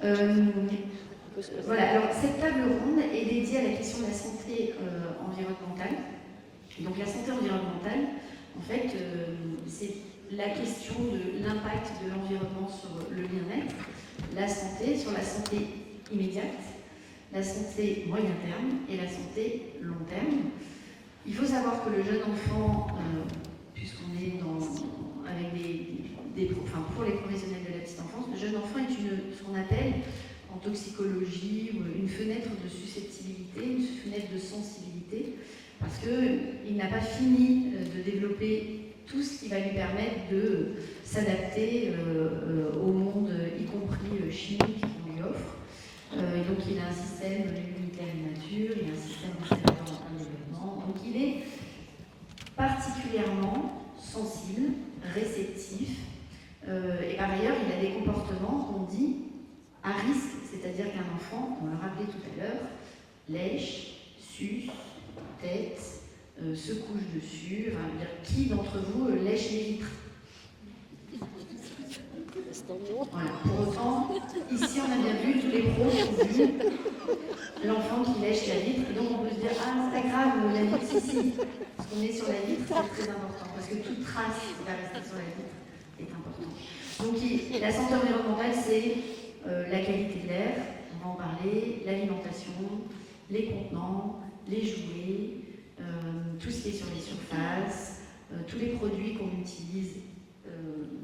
Voilà, alors cette table ronde est dédiée à la question de la santé environnementale. Donc la santé environnementale, en fait, c'est la question de l'impact de l'environnement sur le bien-être, la santé, sur la santé immédiate, la santé moyen terme et la santé long terme. Il faut savoir que le jeune enfant, puisqu'on est avec pour les professionnels de la petite enfance, le jeune enfant est ce qu'on appelle en toxicologie une fenêtre de susceptibilité, une fenêtre de sensibilité, parce qu'il n'a pas fini de développer tout ce qui va lui permettre de s'adapter au monde, y compris chimique qu'on lui offre. Et donc il a un système immunitaire immature, il a un système respiratoire en développement, donc il est particulièrement sensible, réceptif, et par ailleurs il a des comportements qu'on dit à risque, c'est-à-dire qu'un enfant, on le rappelait tout à l'heure, lèche, suce, tête, se couche dessus, enfin, dire, qui d'entre vous lèche les vitres? Voilà. Pour autant, ici on a bien vu, tous les pros ont vu l'enfant qui lèche la vitre, et donc on peut se dire, ah c'est pas grave, la vitre, si, parce qu'on est sur la vitre, c'est très important, parce que toute trace qui va rester sur la vitre est importante. Donc la santé environnementale, c'est la qualité de l'air, on va en parler, l'alimentation, les contenants, les jouets, tout ce qui est sur les surfaces, tous les produits qu'on utilise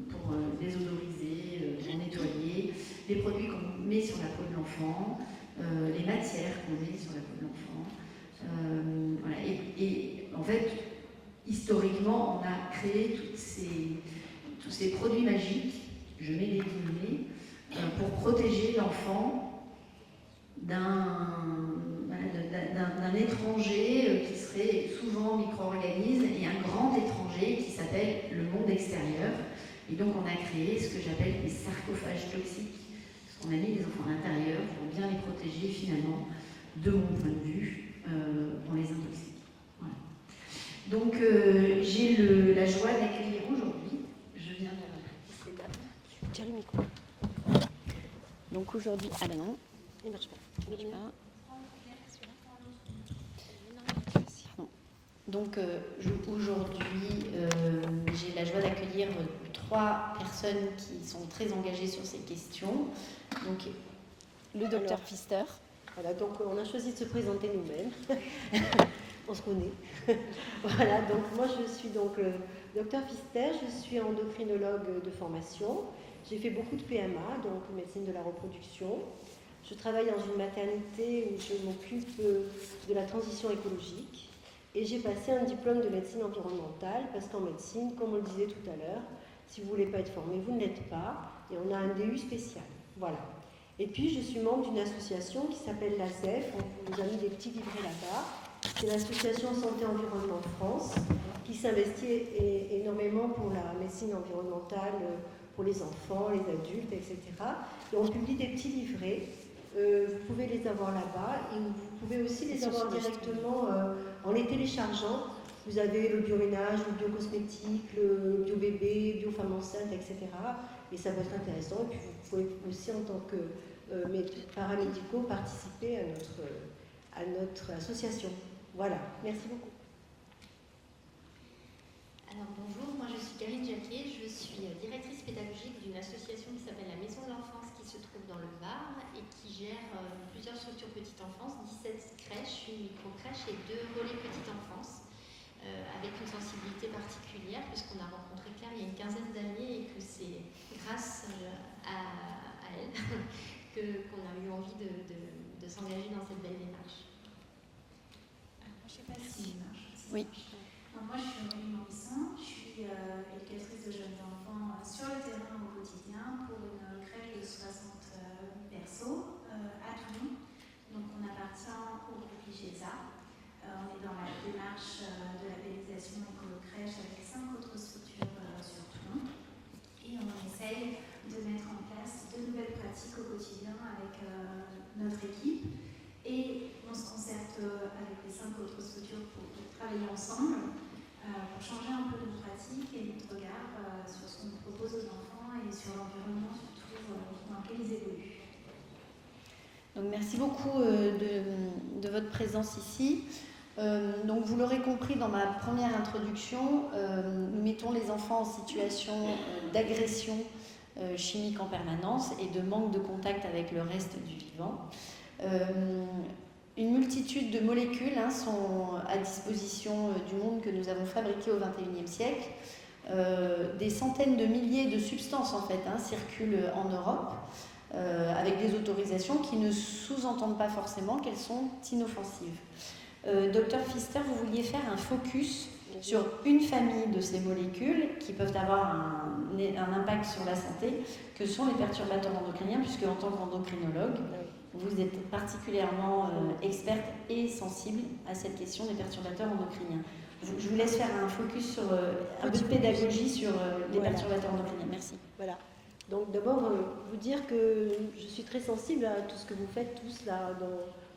pour désodoriser, pour nettoyer, les produits qu'on met sur la peau de l'enfant, les matières qu'on met sur la peau de l'enfant. Voilà. Et en fait, historiquement, on a créé tous ces produits magiques, je mets des guillemets, pour protéger l'enfant d'un étranger qui serait souvent micro-organisme et un grand étranger qui s'appelle le monde extérieur. Et donc on a créé ce que j'appelle des sarcophages toxiques, parce qu'on a mis les enfants à l'intérieur pour bien les protéger finalement, de mon point de vue, on les intoxique. Voilà. Donc j'ai la joie d'accueillir aujourd'hui, je viens de... Tiens le micro. Donc aujourd'hui, ah ben non, il marche pas. Donc aujourd'hui, j'ai la joie d'accueillir 3 personnes qui sont très engagées sur ces questions. Donc le docteur Pfister. Voilà, donc on a choisi de se présenter nous-mêmes. On se connaît. Voilà, donc moi je suis donc docteur Pfister, je suis endocrinologue de formation. J'ai fait beaucoup de PMA, donc médecine de la reproduction. Je travaille dans une maternité où je m'occupe de la transition écologique. Et j'ai passé un diplôme de médecine environnementale, parce qu'en médecine, comme on le disait tout à l'heure, si vous ne voulez pas être formé, vous ne l'êtes pas. Et on a un DU spécial. Voilà. Et puis je suis membre d'une association qui s'appelle l'ASEF. On vous a mis des petits livrets là-bas. C'est l'association Santé Environnement France, qui s'investit énormément pour la médecine environnementale, pour les enfants, les adultes, etc. Et on publie des petits livrets. Vous pouvez les avoir là-bas et vous pouvez aussi les avoir directement en les téléchargeant. Vous avez le bioménage, le biocosmétique, le bio-bébé, bio-femme enceinte, etc. Et ça peut être intéressant. Et puis vous pouvez aussi, en tant que paramédicaux, participer à notre association. Voilà, merci beaucoup. Alors bonjour, moi je suis Karine Jacquet, je suis directrice pédagogique d'une association qui s'appelle la Maison de l'Enfance qui se trouve dans le Var et qui gère plusieurs structures petite enfance, 17 crèches, une micro-crèche et 2 relais petite enfance, avec une sensibilité particulière puisqu'on a rencontré Claire il y a une quinzaine d'années et que c'est grâce à elle qu'on a eu envie de s'engager dans cette belle démarche. Alors, je ne sais pas si marche. Oui. Donc, moi, je suis Aurélie Morisson, je suis éducatrice de jeunes enfants sur le terrain au quotidien pour une crèche de 60 berceaux à Toulon. Donc, on appartient au groupe IGESA. On est dans la démarche de labellisation écolo-crèche avec 5 autres structures sur Toulon. Et on essaye de mettre en place de nouvelles pratiques au quotidien avec notre équipe. Et on se concerte avec les 5 autres structures pour travailler ensemble. Pour changer un peu nos pratiques et notre regard sur ce qu'on propose aux enfants et sur l'environnement surtout dans lequel ils évoluent. Merci beaucoup de votre présence ici. Donc vous l'aurez compris dans ma première introduction, nous mettons les enfants en situation d'agression chimique en permanence et de manque de contact avec le reste du vivant. Une multitude de molécules sont à disposition du monde que nous avons fabriqué au XXIe siècle. Des centaines de milliers de substances en fait circulent en Europe avec des autorisations qui ne sous-entendent pas forcément qu'elles sont inoffensives. Docteur Pfister, vous vouliez faire un focus sur une famille de ces molécules qui peuvent avoir un impact sur la santé, que sont les perturbateurs endocriniens, puisque en tant qu'endocrinologue, vous êtes particulièrement experte et sensible à cette question des perturbateurs endocriniens. Je vous laisse faire un focus sur un peu de pédagogie sur les perturbateurs endocriniens. Merci. Voilà. Donc d'abord, vous dire que je suis très sensible à tout ce que vous faites tous là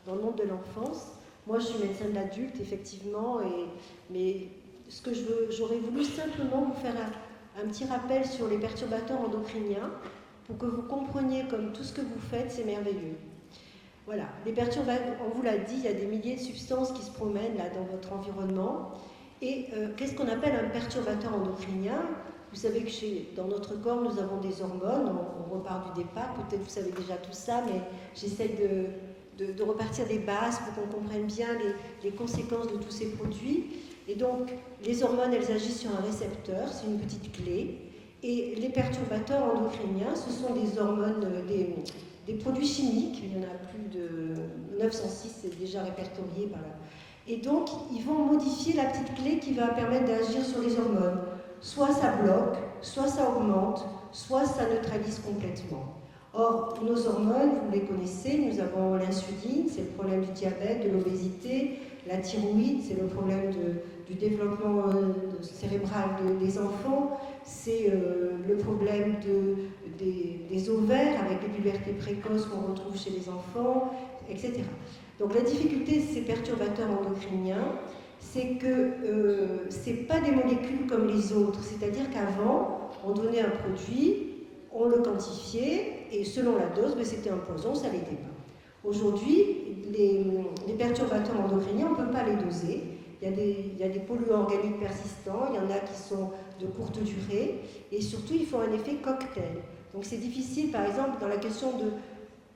dans le monde de l'enfance. Moi, je suis médecin de l'adulte, effectivement, mais ce que j'aurais voulu simplement vous faire un petit rappel sur les perturbateurs endocriniens pour que vous compreniez comme tout ce que vous faites, c'est merveilleux. Voilà, les perturbateurs, on vous l'a dit, il y a des milliers de substances qui se promènent là dans votre environnement. Et qu'est-ce qu'on appelle un perturbateur endocrinien? Vous savez que dans notre corps, nous avons des hormones, on repart du départ, peut-être vous savez déjà tout ça, mais j'essaie de repartir des bases pour qu'on comprenne bien les conséquences de tous ces produits. Et donc, les hormones, elles agissent sur un récepteur, c'est une petite clé. Et les perturbateurs endocriniens, ce sont des hormones, des produits chimiques, il y en a plus de 906, c'est déjà répertorié par là. Et donc, ils vont modifier la petite clé qui va permettre d'agir sur les hormones. Soit ça bloque, soit ça augmente, soit ça neutralise complètement. Or, nos hormones, vous les connaissez, nous avons l'insuline, c'est le problème du diabète, de l'obésité, la thyroïde, c'est le problème du développement cérébral des enfants, c'est le problème des ovaires avec les pubertés précoces qu'on retrouve chez les enfants, etc. Donc la difficulté de ces perturbateurs endocriniens, c'est que ce n'est pas des molécules comme les autres, c'est-à-dire qu'avant, on donnait un produit, on le quantifiait, et selon la dose, c'était un poison, ça ne l'était pas. Aujourd'hui, les perturbateurs endocriniens, on ne peut pas les doser. Il y a des polluants organiques persistants, il y en a qui sont de courte durée, et surtout, il faut un effet cocktail. Donc c'est difficile, par exemple, dans la question de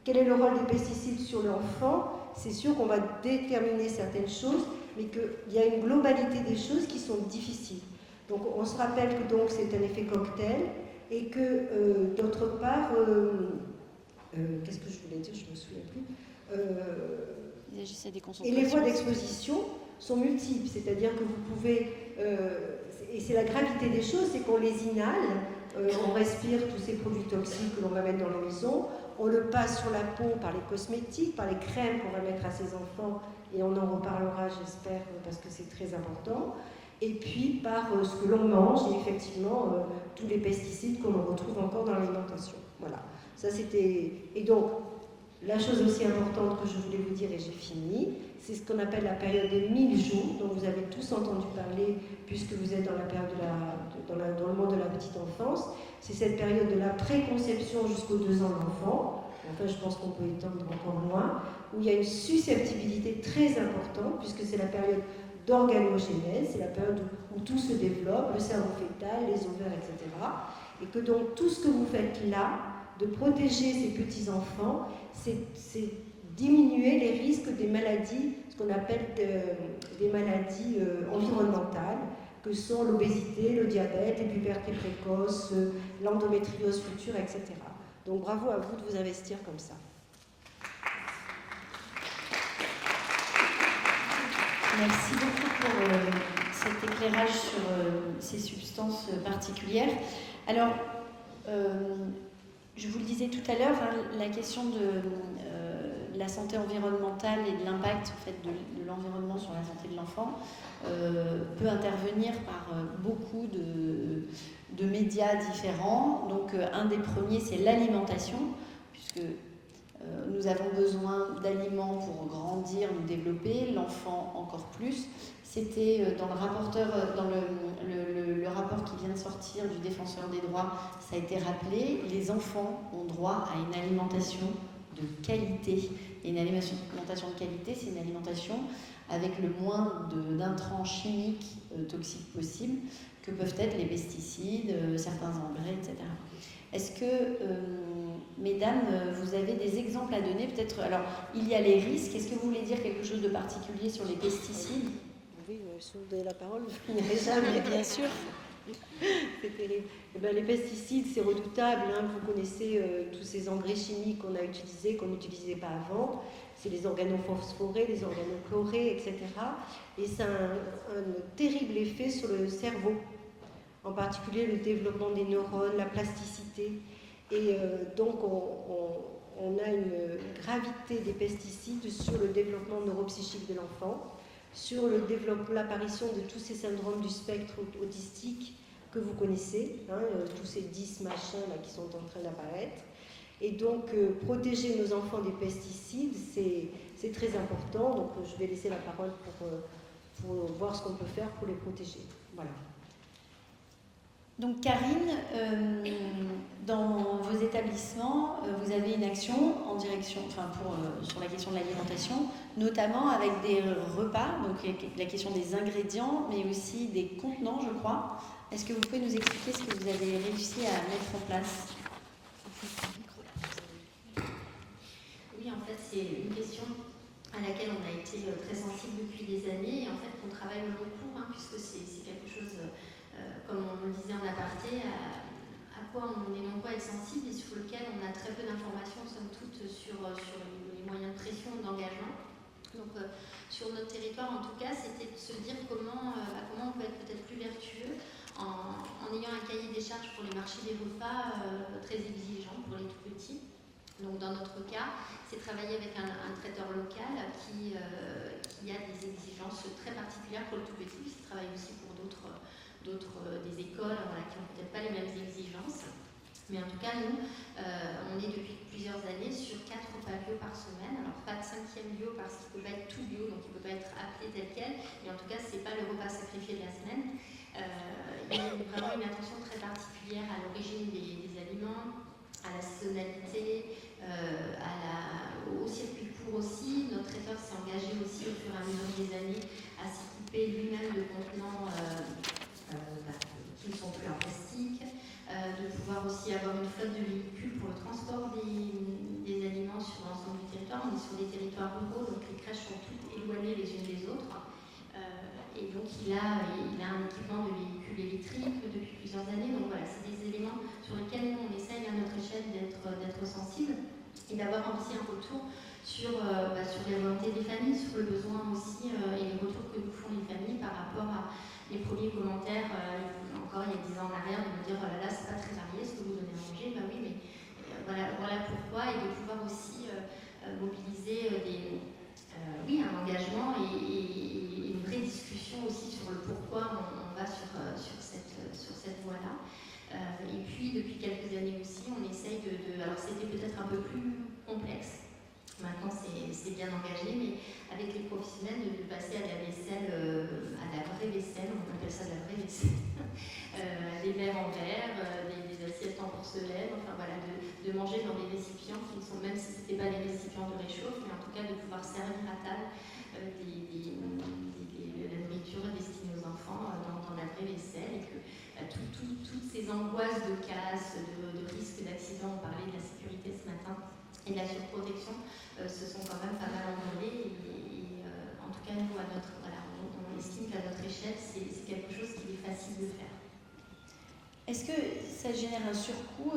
quel est le rôle des pesticides sur l'enfant, c'est sûr qu'on va déterminer certaines choses, mais qu'il y a une globalité des choses qui sont difficiles. Donc on se rappelle que donc c'est un effet cocktail, et que d'autre part, qu'est-ce que je voulais dire, je ne me souviens plus. Et les voies d'exposition sont multiples, c'est-à-dire que vous pouvez, et c'est la gravité des choses, c'est qu'on les inhale, on respire tous ces produits toxiques que l'on va mettre dans la maison, on le passe sur la peau par les cosmétiques, par les crèmes qu'on va mettre à ses enfants, et on en reparlera, j'espère, parce que c'est très important. Et puis par ce que l'on mange, et effectivement tous les pesticides qu'on retrouve encore dans l'alimentation. Voilà, ça c'était... Et donc, la chose aussi importante que je voulais vous dire, et j'ai fini, c'est ce qu'on appelle la période des 1000 jours, dont vous avez tous entendu parler, puisque vous êtes dans la période dans le monde de la petite enfance. C'est cette période de la préconception jusqu'aux 2 ans de l'enfant, enfin je pense qu'on peut étendre encore loin, où il y a une susceptibilité très importante, puisque c'est la période d'organogénèse, c'est la période où tout se développe, le cerveau fœtal, les ovaires, etc. Et que donc tout ce que vous faites là, de protéger ces petits-enfants, c'est diminuer les risques des maladies, ce qu'on appelle des maladies environnementales, que sont l'obésité, le diabète, les pubertés précoces, l'endométriose future, etc. Donc bravo à vous de vous investir comme ça. Merci beaucoup pour cet éclairage sur ces substances particulières. Alors, je vous le disais tout à l'heure, la question de la santé environnementale et de l'impact en fait, de l'environnement sur la santé de l'enfant peut intervenir par beaucoup de médias différents. Donc, un des premiers, c'est l'alimentation, puisque nous avons besoin d'aliments pour grandir, nous développer, l'enfant encore plus. C'était dans le rapport qui vient de sortir du Défenseur des droits, ça a été rappelé, les enfants ont droit à une alimentation de qualité. Et une alimentation de qualité, c'est une alimentation avec le moins d'intrants chimiques toxiques possibles, que peuvent être les pesticides, certains engrais, etc. Est-ce que, mesdames, vous avez des exemples à donner? Peut-être, alors, il y a les risques. Est-ce que vous voulez dire quelque chose de particulier sur les pesticides? Oui, si vous donnez la parole, je finirai jamais. Bien sûr. C'est terrible. Eh ben, les pesticides, c'est redoutable. Hein. Vous connaissez tous ces engrais chimiques qu'on a utilisés, qu'on n'utilisait pas avant. C'est les organophosphorés, les organochlorés, etc. Et ça a un terrible effet sur le cerveau, en particulier le développement des neurones, la plasticité. Et donc, on a une gravité des pesticides sur le développement neuropsychique de l'enfant, sur l'apparition de tous ces syndromes du spectre autistique que vous connaissez, hein, tous ces 10 machins là, qui sont en train d'apparaître. Et donc, protéger nos enfants des pesticides, c'est très important. Donc, je vais laisser la parole pour voir ce qu'on peut faire pour les protéger. Voilà. Donc, Karine, dans vos établissements, vous avez une action en direction, sur la question de l'alimentation, notamment avec des repas, donc la question des ingrédients, mais aussi des contenants, je crois. Est-ce que vous pouvez nous expliquer ce que vous avez réussi à mettre en place? Oui, en fait, c'est une question à laquelle on a été très sensible depuis des années et en fait qu'on travaille au long cours, hein, puisque c'est quelque chose, comme on le disait en aparté, à quoi on est nombreux à être sensible et sur lequel on a très peu d'informations, somme toute, sur les moyens de pression ou d'engagement. Donc, sur notre territoire, en tout cas, c'était de se dire comment on peut être peut-être plus vertueux en ayant un cahier des charges pour les marchés des repas très exigeant pour les tout petits. Donc dans notre cas, c'est travailler avec un traiteur local qui a des exigences très particulières pour le tout petit, qui travaille aussi pour des écoles qui n'ont peut-être pas les mêmes exigences. Mais en tout cas, nous, on est depuis plusieurs années sur 4 repas bio par semaine. Alors pas de 5e bio parce qu'il ne peut pas être tout bio, donc il ne peut pas être appelé tel quel. Mais en tout cas, ce n'est pas le repas sacrifié de la semaine. Il y a vraiment une attention très particulière à l'origine des aliments, à la saisonnalité, au circuit court aussi. Notre traiteur s'est engagé aussi au fur et à mesure des années à s'équiper lui-même de contenants qui ne sont plus en plastique, de pouvoir aussi avoir une flotte de véhicules pour le transport des aliments sur l'ensemble du territoire. On est sur des territoires ruraux, donc les crèches sont toutes éloignées les unes des autres. Et donc il a un équipement de véhicules électriques depuis plusieurs années. Donc voilà, c'est des éléments sur lesquels nous, on essaye à notre échelle d'être sensible et d'avoir aussi un retour sur les volontés des familles, sur le besoin aussi et les retours que nous font les familles par rapport à les premiers commentaires, encore il y a 10 ans en arrière, de me dire oh là là, c'est pas très varié ce que vous donnez à manger. Ben oui, mais voilà pourquoi, et de pouvoir aussi mobiliser un engagement et une vraie discussion aussi sur le pourquoi on va sur cette voie-là. Et puis, depuis quelques années aussi, on essaye alors c'était peut-être un peu plus complexe, maintenant c'est bien engagé, mais avec les professionnels, de passer à la vaisselle, à la vraie vaisselle, on appelle ça la vraie vaisselle, des verres en verre, des assiettes en porcelaine, enfin voilà, de manger dans des récipients qui ne sont, même si ce n'étaient pas des récipients de réchauffe, mais en tout cas de pouvoir servir à table la nourriture destinée aux enfants dans la vraie vaisselle, et que toutes ces angoisses de casse, de risque d'accident, on parlait de la sécurité ce matin, et de la surprotection, se sont quand même pas mal envolées. Et en tout cas, nous, on estime qu'à notre échelle, c'est quelque chose qui est facile de faire. Est-ce que ça génère un surcoût,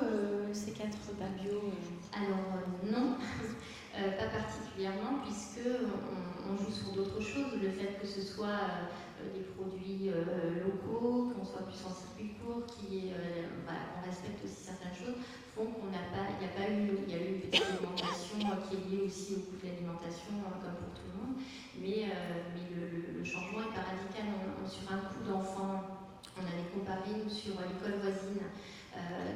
ces 4 repas bio? Alors non, pas particulièrement, puisqu'on joue sur d'autres choses. Le fait que ce soit des produits locaux, qu'on soit plus en circuit court, qu'on respecte aussi certaines choses, font qu'il y a eu une petite augmentation qui est liée aussi au coût de l'alimentation, comme pour tout le monde. Mais le changement n'est pas radical. Sur un coût d'enfant, on avait comparé sur l'école voisine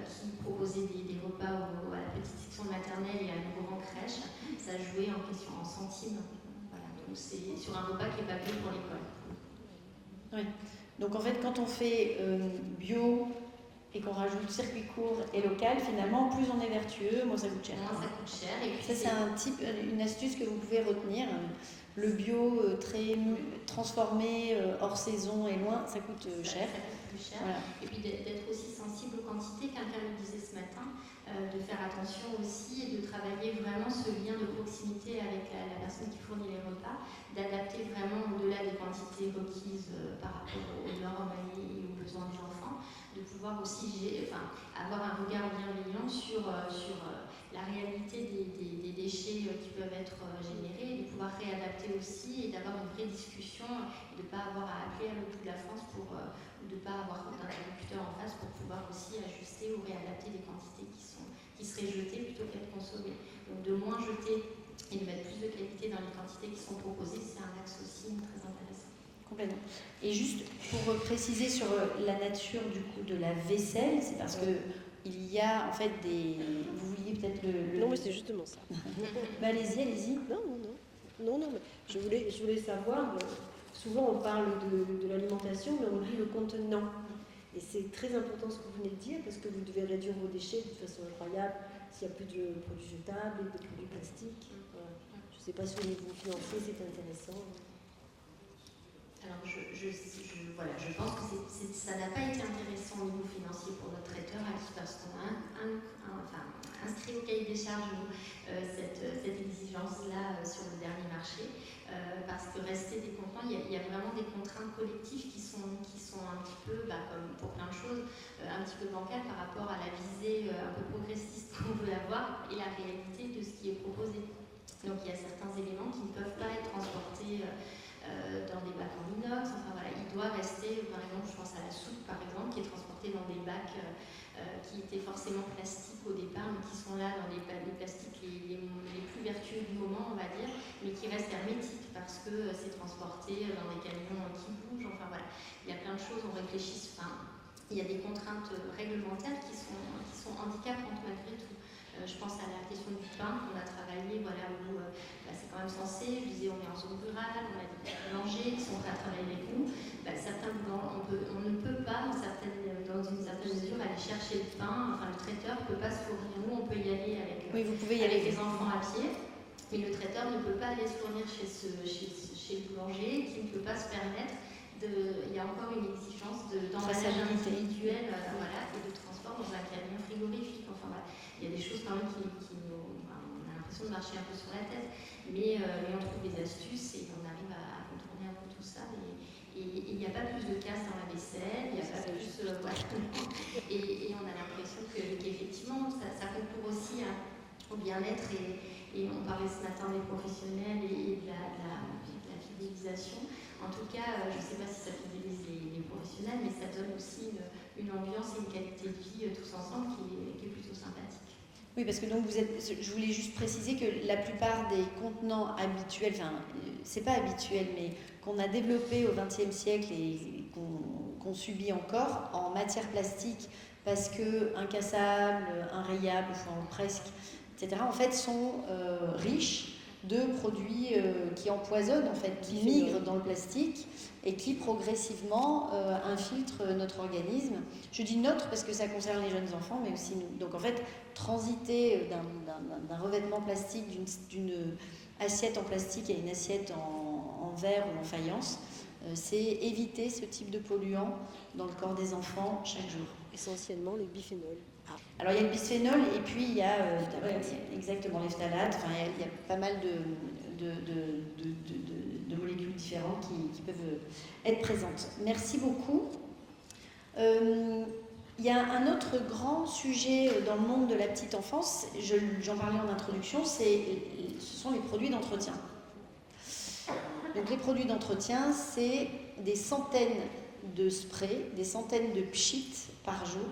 qui proposait des repas à la petite section maternelle et à nos grands crèches. Ça jouait en centimes. Voilà, donc c'est sur un repas qui n'est pas payé pour l'école. Oui. Donc en fait, quand on fait bio et qu'on rajoute circuit court et local, finalement, plus on est vertueux, moins ça coûte cher. Moins ça coûte cher. Et puis Ça, c'est une astuce que vous pouvez retenir. Le bio très transformé, hors saison et loin, ça coûte cher. Ça coûte plus cher. Voilà. Et puis d'être aussi sensible aux quantités. Quelqu'un le disait ce matin, de faire attention aussi et de travailler vraiment ce lien de proximité avec la personne qui fournit les repas, d'adapter vraiment au-delà des quantités requises par rapport aux normes et aux besoins des enfants, de pouvoir aussi avoir un regard bienveillant sur la réalité des déchets qui peuvent être générés, de pouvoir réadapter aussi et d'avoir une vraie discussion et de ne pas avoir à appeler à l'autre bout de la France ou de ne pas avoir d'interlocuteur en face pour pouvoir aussi ajuster ou réadapter des quantités qui seraient jetées plutôt qu'être consommées. Donc de moins jeter et de mettre plus de qualité dans les quantités qui sont proposées, c'est un axe aussi très intéressant. Complètement. Et juste pour préciser sur la nature du coup de la vaisselle, c'est parce que il y a en fait des... Vous vouliez peut-être le... Non, mais c'est justement ça. Bah, allez-y. Non, mais je voulais savoir, souvent on parle de l'alimentation, mais on oublie le contenant. Et c'est très important ce que vous venez de dire, parce que vous devez réduire vos déchets de façon incroyable s'il n'y a plus de produits jetables, de produits plastiques. Voilà. Je ne sais pas si au niveau financier c'est intéressant. Alors, je pense que ça n'a pas été intéressant au niveau financier pour notre traiteur, parce qu'on a inscrit au cahier des charges cette exigence-là sur le dernier marché, parce que rester des contenants, il y a vraiment des contraintes collectives qui sont un petit peu, comme pour plein de choses, un petit peu bancales par rapport à la visée un peu progressiste qu'on veut avoir et la réalité de ce qui est proposé. Donc il y a certains éléments qui ne peuvent pas être transportés dans des bacs en inox, il doit rester, par exemple, je pense à la soupe par exemple, qui est transportée dans des bacs qui étaient forcément plastiques au départ, mais qui sont là dans les plastiques les plus vertueux du moment, on va dire, mais qui restent hermétiques parce que c'est transporté dans des camions qui bougent, il y a plein de choses, on réfléchit, il y a des contraintes réglementaires qui sont handicapantes malgré tout. Je pense à la question du pain qu'on a travaillé, où c'est quand même censé, je disais on est en zone rurale, on a des boulangers qui sont prêts à travailler avec nous. On ne peut pas, dans une certaine mesure, aller chercher le pain, le traiteur ne peut pas se fournir. Nous, on peut y aller avec les enfants à pied, mais le traiteur ne peut pas aller se fournir chez le boulanger, qui ne peut pas se permettre. Il y a encore une exigence d'emballage individuel et de transport dans un camion frigorifique. Il y a des choses quand même on a l'impression de marcher un peu sur la tête, mais on trouve des astuces et on arrive à contourner un peu tout ça. Et il n'y a pas plus de casse dans la vaisselle, il n'y a pas plus... et on a l'impression qu'effectivement, ça concourt aussi au bien-être. Et on parlait ce matin des professionnels et de la fidélisation. En tout cas, je ne sais pas si ça fidélise les professionnels, mais ça donne aussi une ambiance et une qualité de vie tous ensemble qui est plutôt sympathique. Oui, parce que donc je voulais juste préciser que la plupart des contenants habituels, c'est pas habituel, mais qu'on a développés au XXe siècle et qu'on subit encore en matière plastique, parce que incassables, inrayables, presque, etc., en fait, sont riches de produits qui empoisonnent, en fait, qui migrent dans le plastique et qui progressivement infiltrent notre organisme. Je dis notre parce que ça concerne les jeunes enfants, mais aussi nous. Donc en fait, transiter d'un revêtement plastique, d'une assiette en plastique à une assiette en verre ou en faïence, c'est éviter ce type de polluants dans le corps des enfants chaque jour. Essentiellement le biphénol. Alors il y a le bisphénol et puis il y a exactement les phtalates, il y a pas mal de molécules différentes qui peuvent être présentes. Merci beaucoup. Il y a un autre grand sujet dans le monde de la petite enfance, j'en parlais en introduction, ce sont les produits d'entretien. Donc les produits d'entretien, c'est des centaines de sprays, des centaines de pchits par jour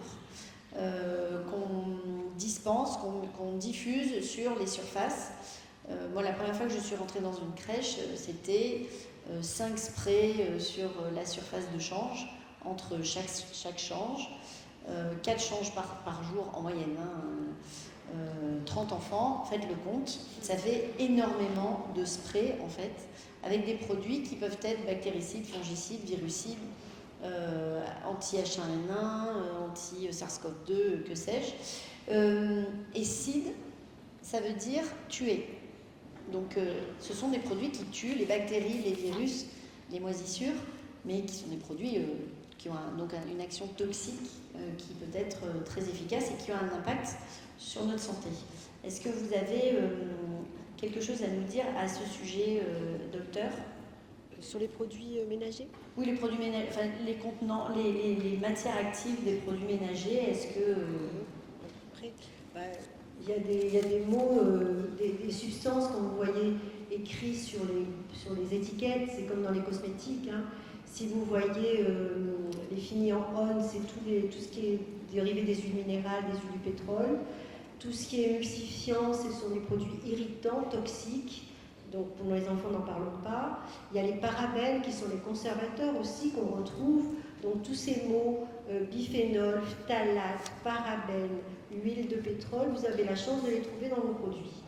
qu'on dispense, qu'on diffuse sur les surfaces. Moi, la première fois que je suis rentrée dans une crèche, c'était 5 sprays sur la surface de change, entre chaque change, 4 changes par jour en moyenne, 30 enfants, faites le compte, ça fait énormément de sprays en fait, avec des produits qui peuvent être bactéricides, fongicides, virucides, anti-H1N1, anti-SARS-CoV-2, que sais-je. Et SID, ça veut dire tuer. Donc ce sont des produits qui tuent les bactéries, les virus, les moisissures, mais qui sont des produits qui ont donc une action toxique qui peut être très efficace et qui ont un impact sur notre santé. Est-ce que vous avez quelque chose à nous dire à ce sujet, docteur? Sur les produits ménagers? Oui, les produits ménagers, enfin, les contenants, les matières actives des produits ménagers, est-ce que... Après, il y a des mots, des substances, quand vous voyez écrits sur les étiquettes, c'est comme dans les cosmétiques. Hein. Si vous voyez les finis en on, c'est tout ce qui est dérivé des huiles minérales, des huiles du pétrole. Tout ce qui est émulsifiant, ce sont des produits irritants, toxiques. Donc pour les enfants, n'en parlons pas. Il y a les parabènes qui sont les conservateurs aussi qu'on retrouve. Donc tous ces mots, biphénol, phtalate, parabènes, huile de pétrole, vous avez la chance de les trouver dans vos produits.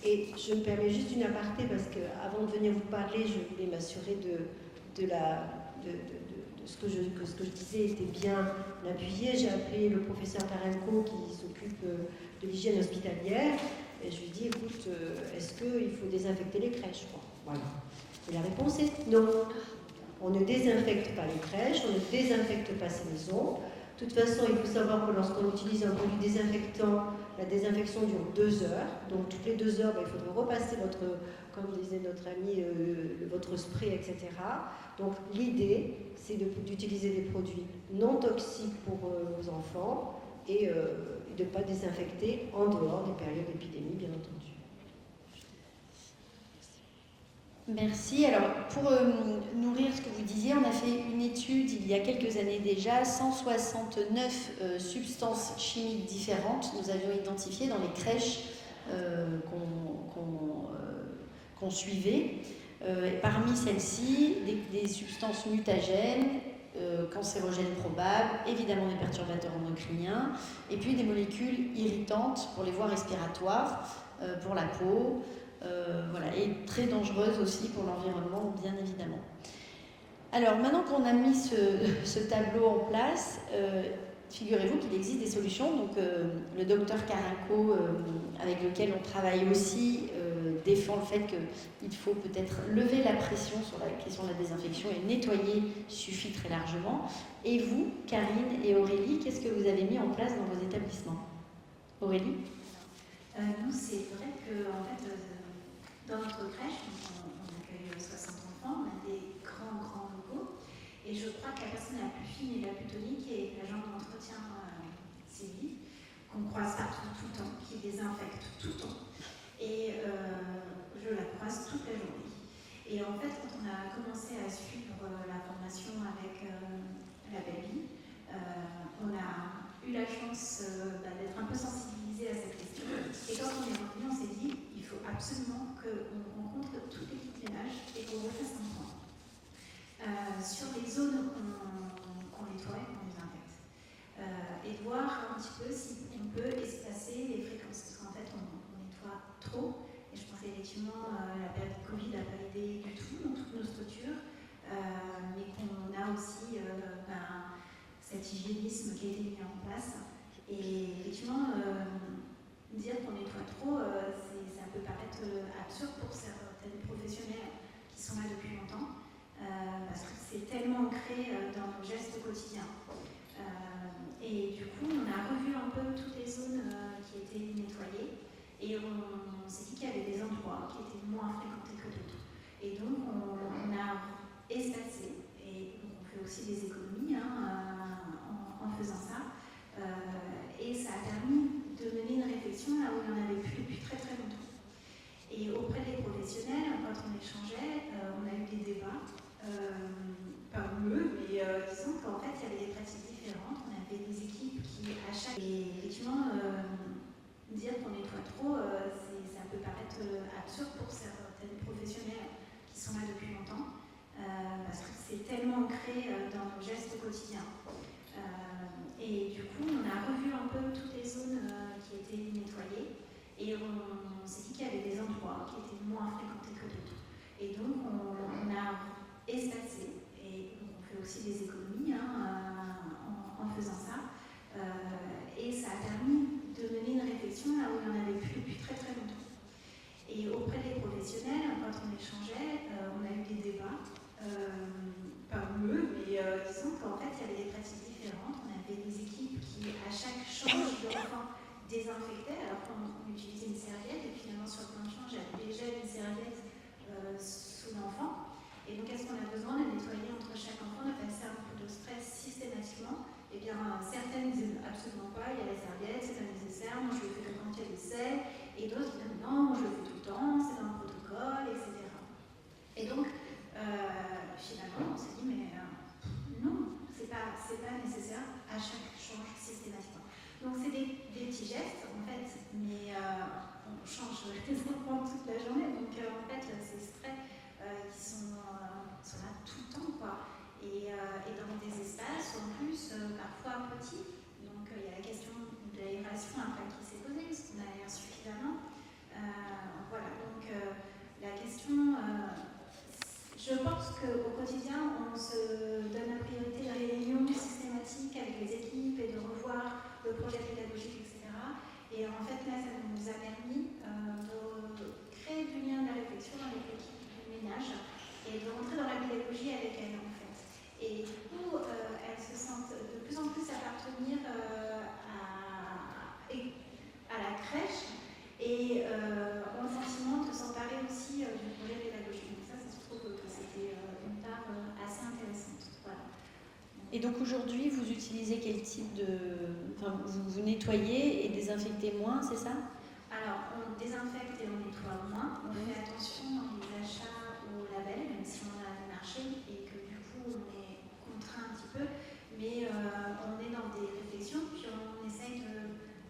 Et je me permets juste une aparté parce qu'avant de venir vous parler, je voulais m'assurer de ce que je disais était bien appuyé. J'ai appelé le professeur Tarenko qui s'occupe de l'hygiène hospitalière. Et je lui ai dit, écoute, est-ce qu'il faut désinfecter les crèches? Voilà. Et la réponse est non. On ne désinfecte pas les crèches, on ne désinfecte pas ces maisons. De toute façon, il faut savoir que lorsqu'on utilise un produit désinfectant, la désinfection dure 2 heures. Donc toutes les 2 heures, il faudrait repasser comme disait notre ami, votre spray, etc. Donc l'idée, c'est d'utiliser des produits non toxiques pour vos enfants et de ne pas désinfecter en dehors des périodes d'épidémie, bien entendu. Merci. Alors, pour nourrir ce que vous disiez, on a fait une étude il y a quelques années déjà, 169 substances chimiques différentes nous avions identifiées dans les crèches qu'on suivait. Parmi celles-ci, des substances mutagènes, cancérogènes probables, évidemment des perturbateurs endocriniens, et puis des molécules irritantes pour les voies respiratoires, pour la peau, voilà, et très dangereuses aussi pour l'environnement, bien évidemment. Alors maintenant qu'on a mis ce tableau en place, figurez-vous qu'il existe des solutions. Donc le docteur Tarenko, avec lequel on travaille aussi, défend le fait qu'il faut peut-être lever la pression sur la question de la désinfection et nettoyer suffit très largement. Et vous, Karine et Aurélie, qu'est-ce que vous avez mis en place dans vos établissements? Aurélie? Nous, c'est vrai que en fait, dans notre crèche, on accueille 60 enfants, on a des grands locaux. Et je crois que la personne la plus fine et la plus tonique est l'agent d'entretien Sylvie, qu'on croise partout tout le temps, qui désinfecte tout le temps. Et je la croise toute la journée. Et en fait, quand on a commencé à suivre la formation avec la Belle-Vie, on a eu la chance d'être un peu sensibilisé à cette question. Et quand on est revenu, on s'est dit, il faut absolument qu'on rencontre toute l'équipe ménage et qu'on refasse un point. Sur les zones qu'on nettoie et qu'on désinfecte. Et de voir un petit peu si on peut espacer les fréquences. Parce qu'en fait, on nettoie trop. Et je pense qu'effectivement, la période Covid n'a pas aidé du tout dans toutes nos structures. Mais qu'on a aussi cet hygiénisme qui a été mis en place. Et effectivement, dire qu'on nettoie trop, ça peut paraître absurde pour certaines professionnels qui sont là depuis longtemps. Parce que c'est tellement ancré dans nos gestes quotidiens. Et du coup, on a revu un peu toutes les zones qui étaient nettoyées et on s'est dit qu'il y avait des endroits qui étaient moins fréquentés que d'autres. Et donc, on a espacé et on fait aussi des économies en faisant ça. Et ça a permis de mener une réflexion là où il n'y en avait plus depuis très longtemps. Et auprès des professionnels, quand on échangeait, on a eu des débats. Pas houleux, mais disons qu'en fait il y avait des pratiques différentes, on avait des équipes qui à chaque... Et effectivement, dire qu'on nettoie trop, ça peut paraître absurde pour certaines professionnels qui sont là depuis longtemps, parce que c'est tellement ancré dans nos gestes quotidiens. Et du coup, on a revu un peu toutes les zones qui étaient nettoyées, et on s'est dit qu'il y avait des endroits qui étaient moins fréquentés que d'autres. Et donc, on a espacé, et on fait aussi aussi des économies en faisant ça. Et ça a permis de mener une réflexion là où il n'y en avait plus depuis très très longtemps. Et auprès des professionnels, quand on échangeait, on a eu des débats, pas houleux, mais disons qu'en fait il y avait des pratiques différentes. On avait des équipes qui, à chaque change d'enfant, désinfectaient, alors qu'on utilisait une serviette, et finalement sur le plan de change, il y avait déjà une serviette sous l'enfant. Et donc, est-ce qu'on a besoin de nettoyer entre chaque enfant, de passer un coup de stress systématiquement? Eh bien, certaines disent absolument pas, il y a la serviette, c'est pas nécessaire, moi je le fais que quand il y a des selles, et d'autres disent non, moi je le fais tout le temps, c'est dans le protocole, etc. Et donc, finalement, on s'est dit, mais non, c'est pas nécessaire à chaque change systématiquement. Donc, c'est des petits gestes, en fait, mais on change les enfants toute la journée, donc en fait, ces traits qui sont là tout le temps, quoi. Et dans des espaces en plus parfois petits. Donc il y a la question de l'aération après qui s'est posée, est-ce qu'on aère suffisamment? Voilà, donc la question, je pense qu'au quotidien on se donne la priorité de réunions systématiques avec les équipes et de revoir le projet pédagogique, etc. Et en fait là ça nous a permis de créer du lien de la réflexion avec l'équipe du ménage et de rentrer dans la pédagogie avec elle en fait. Et du coup, elles se sentent de plus en plus appartenir à la crèche et ont le sentiment de s'emparer aussi du projet pédagogique. Donc ça se trouve que c'était une part assez intéressante. Voilà. Et donc aujourd'hui, vous utilisez quel type de... Enfin, vous nettoyez et désinfectez moins, c'est ça? Alors, on désinfecte et on nettoie moins. On fait attention dans les achats au label, même si on a des marchés et que du coup on est contraint un petit peu. Mais on est dans des réflexions, puis on essaye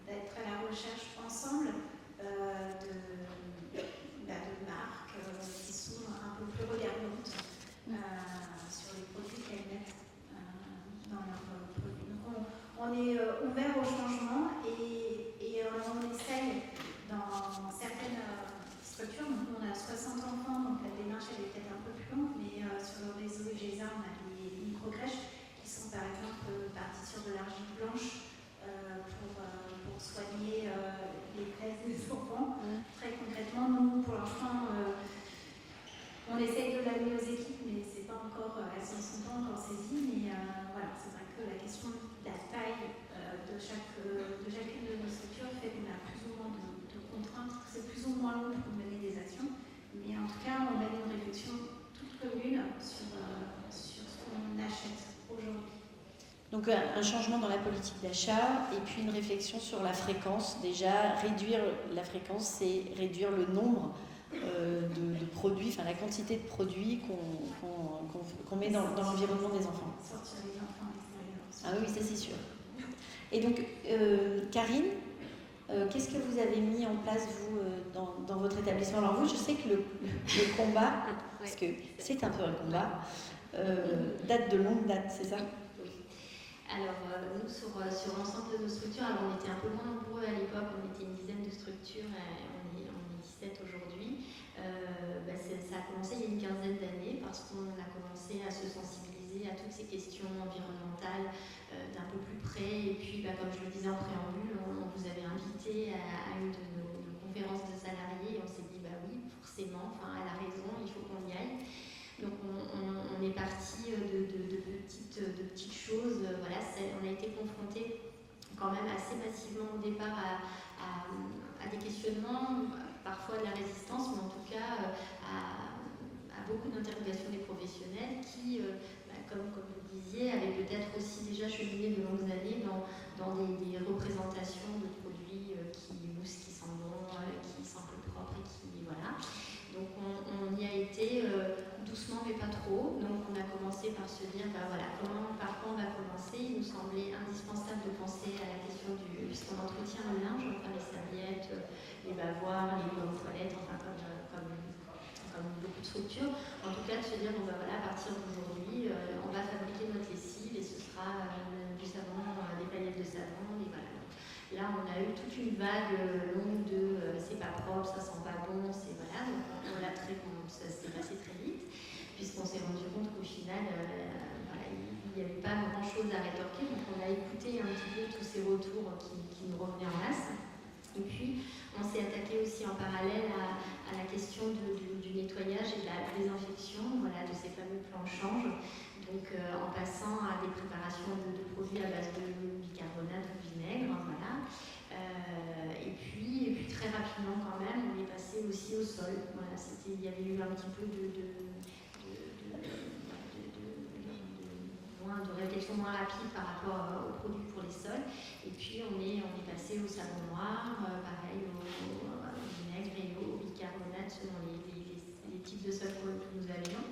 d'être à la recherche ensemble de marques qui sont un peu plus regardantes sur les produits qu'elles mettent dans leurs produits. Donc on est ouvert au changement et on essaye dans certaines structures, donc on a 60 enfants, donc la démarche elle est peut-être un peu plus longue, mais sur le réseau EGESA, on a des micro-crèches qui sont par exemple parties sur de l'argile blanche pour soigner les plaies des enfants. Très concrètement, nous, pour l'instant, on essaye de l'amener aux équipes, mais c'est pas encore, elles ne sont pas encore saisies, mais voilà, c'est vrai que la question de la taille de chacune de nos structures fait qu'on a plus ou moins de contraintes, c'est plus ou moins long pour mener des actions, mais en tout cas, on mène une réflexion toute commune sur ce qu'on achète aujourd'hui. Donc un changement dans la politique d'achat et puis une réflexion sur la fréquence. Déjà, réduire la fréquence, c'est réduire le nombre de produits, enfin la quantité de produits qu'on met dans l'environnement des enfants. Sortir les enfants à l'extérieur. Ah oui, ça c'est sûr. Et donc, Karine, qu'est-ce que vous avez mis en place, vous, dans votre établissement? Alors vous, je sais que le combat, parce que c'est un peu un combat, date de longue date, c'est ça? Alors, nous, sur l'ensemble de nos structures, alors on était un peu moins nombreux à l'époque, on était une dizaine de structures, on est 17 aujourd'hui. Ça a commencé il y a une quinzaine d'années parce qu'on a commencé à se sensibiliser à toutes ces questions environnementales d'un peu plus près. Et puis, comme je le disais en préambule, on vous avait invité à une de nos conférences de salariés et on s'est dit, oui, forcément, elle a raison, il faut qu'on y aille. Donc on est parti de petites choses. Voilà, on a été confronté quand même assez massivement au départ à des questionnements, parfois de la résistance, mais en tout cas à beaucoup d'interrogations des professionnels qui, comme vous disiez, avaient peut-être aussi déjà cheminé de longues années dans des représentations de produits qui moussent, qui sentent bon, qui sont un peu propres et qui... Voilà. Donc on y a été doucement mais pas trop. Donc on a commencé par se dire par quoi on va commencer. Il nous semblait indispensable de penser à la question puisqu'on entretient le linge, enfin les serviettes, les bavoirs, les pommes toilettes, comme beaucoup de structures. En tout cas de se dire à partir d'aujourd'hui on va fabriquer notre lessive et ce sera du savon, des paillettes de savon, et voilà. Là, on a eu toute une vague longue de c'est pas propre, ça sent pas bon, c'est voilà. Donc ça s'est passé très vite, puisqu'on s'est rendu compte qu'au final, écouté un petit peu tous ces retours qui nous revenaient en masse. Et puis, on s'est attaqué aussi en parallèle à la question du nettoyage et de la désinfection, voilà, de ces fameux plans change. Donc, en passant à des préparations de produits à base de bicarbonate ou vinaigre, voilà. Et puis très rapidement quand même, on est passé aussi au sol. Voilà, il y avait eu un petit peu de réflexion moins rapide par rapport aux produits pour les sols. Et puis on est passé au savon noir, pareil au vinaigre et au bicarbonate selon les types de sols que nous avions.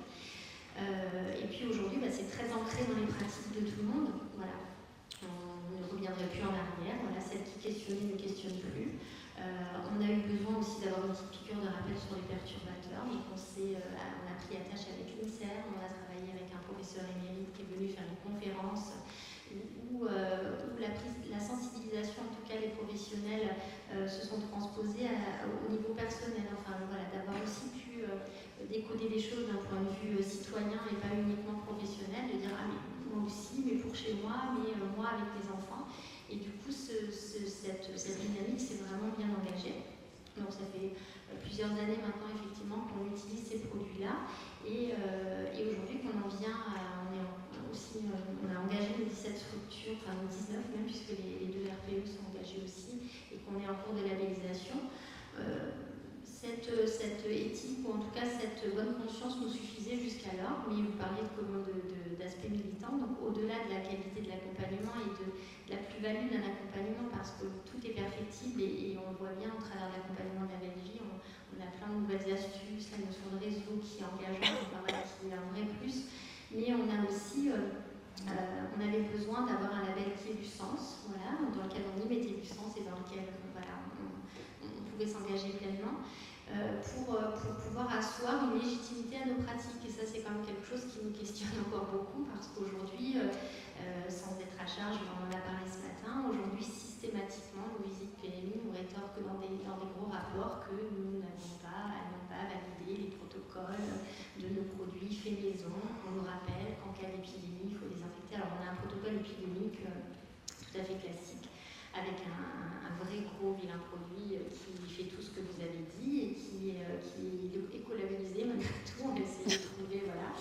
Et puis aujourd'hui, c'est très ancré dans les pratiques de tout le monde. Voilà. On ne reviendrait plus en arrière. Voilà, celles qui questionnaient ne questionnent plus. On a eu besoin aussi d'avoir une petite piqûre de rappel sur les perturbateurs. Donc on a pris attache avec l'INSERM, on a travaillé avec un professeur émérite qui est venu faire une conférence où la sensibilisation, en tout cas les professionnels, se sont transposés au niveau personnel. Enfin voilà, d'avoir aussi pu décoder des choses d'un point de vue citoyen et pas uniquement professionnel, de dire ah mais moi aussi, mais pour chez moi, mais moi avec mes enfants. Et du coup, cette dynamique s'est vraiment bien engagée. Donc ça fait plusieurs années maintenant, effectivement, qu'on utilise ces produits-là. Et aujourd'hui, qu'on en vient à... on a engagé nos 17 structures, enfin nos 19 même, puisque les 2 RPE sont engagés aussi, et qu'on est en cours de labellisation. Cette éthique, ou en tout cas cette bonne conscience nous suffisait jusqu'alors, mais vous parliez d'aspect militant, donc au-delà de la qualité de l'accompagnement et de la plus-value d'un accompagnement, parce que tout est perfectible et on le voit bien au travers de l'accompagnement de la belle vie, on a plein de nouvelles astuces, la notion de réseau qui est engageante, enfin, voilà, qui est un vrai plus, mais on a aussi, on avait besoin d'avoir un label qui ait du sens, voilà, dans lequel on y mettait du sens et dans lequel voilà, on pouvait s'engager pleinement. Pour pouvoir asseoir une légitimité à nos pratiques. Et ça, c'est quand même quelque chose qui nous questionne encore beaucoup, parce qu'aujourd'hui, sans être à charge, on en a parlé ce matin, aujourd'hui, systématiquement, nos visites PMI nous rétorquent dans des gros rapports que nous n'avons pas, elles n'ont pas validé les protocoles de nos produits faits maison. On nous rappelle qu'en cas d'épidémie, il faut désinfecter. Alors, on a un protocole épidémique tout à fait classique, avec un vrai gros vilain produit qui fait tout ce que vous avez dit et qui est écolabellisé malgré tout. On va essayer de trouver, voilà.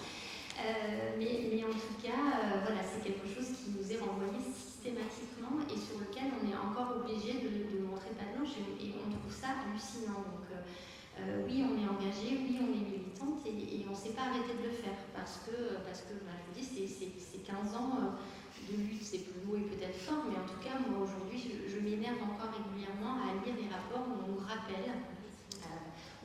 Mais en tout cas, voilà, c'est quelque chose qui nous est renvoyé systématiquement et sur lequel on est encore obligé de montrer patte blanche et on trouve ça hallucinant. Donc, oui, on est engagé, oui, on est militante et on ne s'est pas arrêté de le faire parce que bah, je vous dis, c'est 15 ans de lutte, c'est le mot est peut-être fort, mais en tout cas, moi aujourd'hui, je m'énerve encore régulièrement à lire des rapports où on nous rappelle,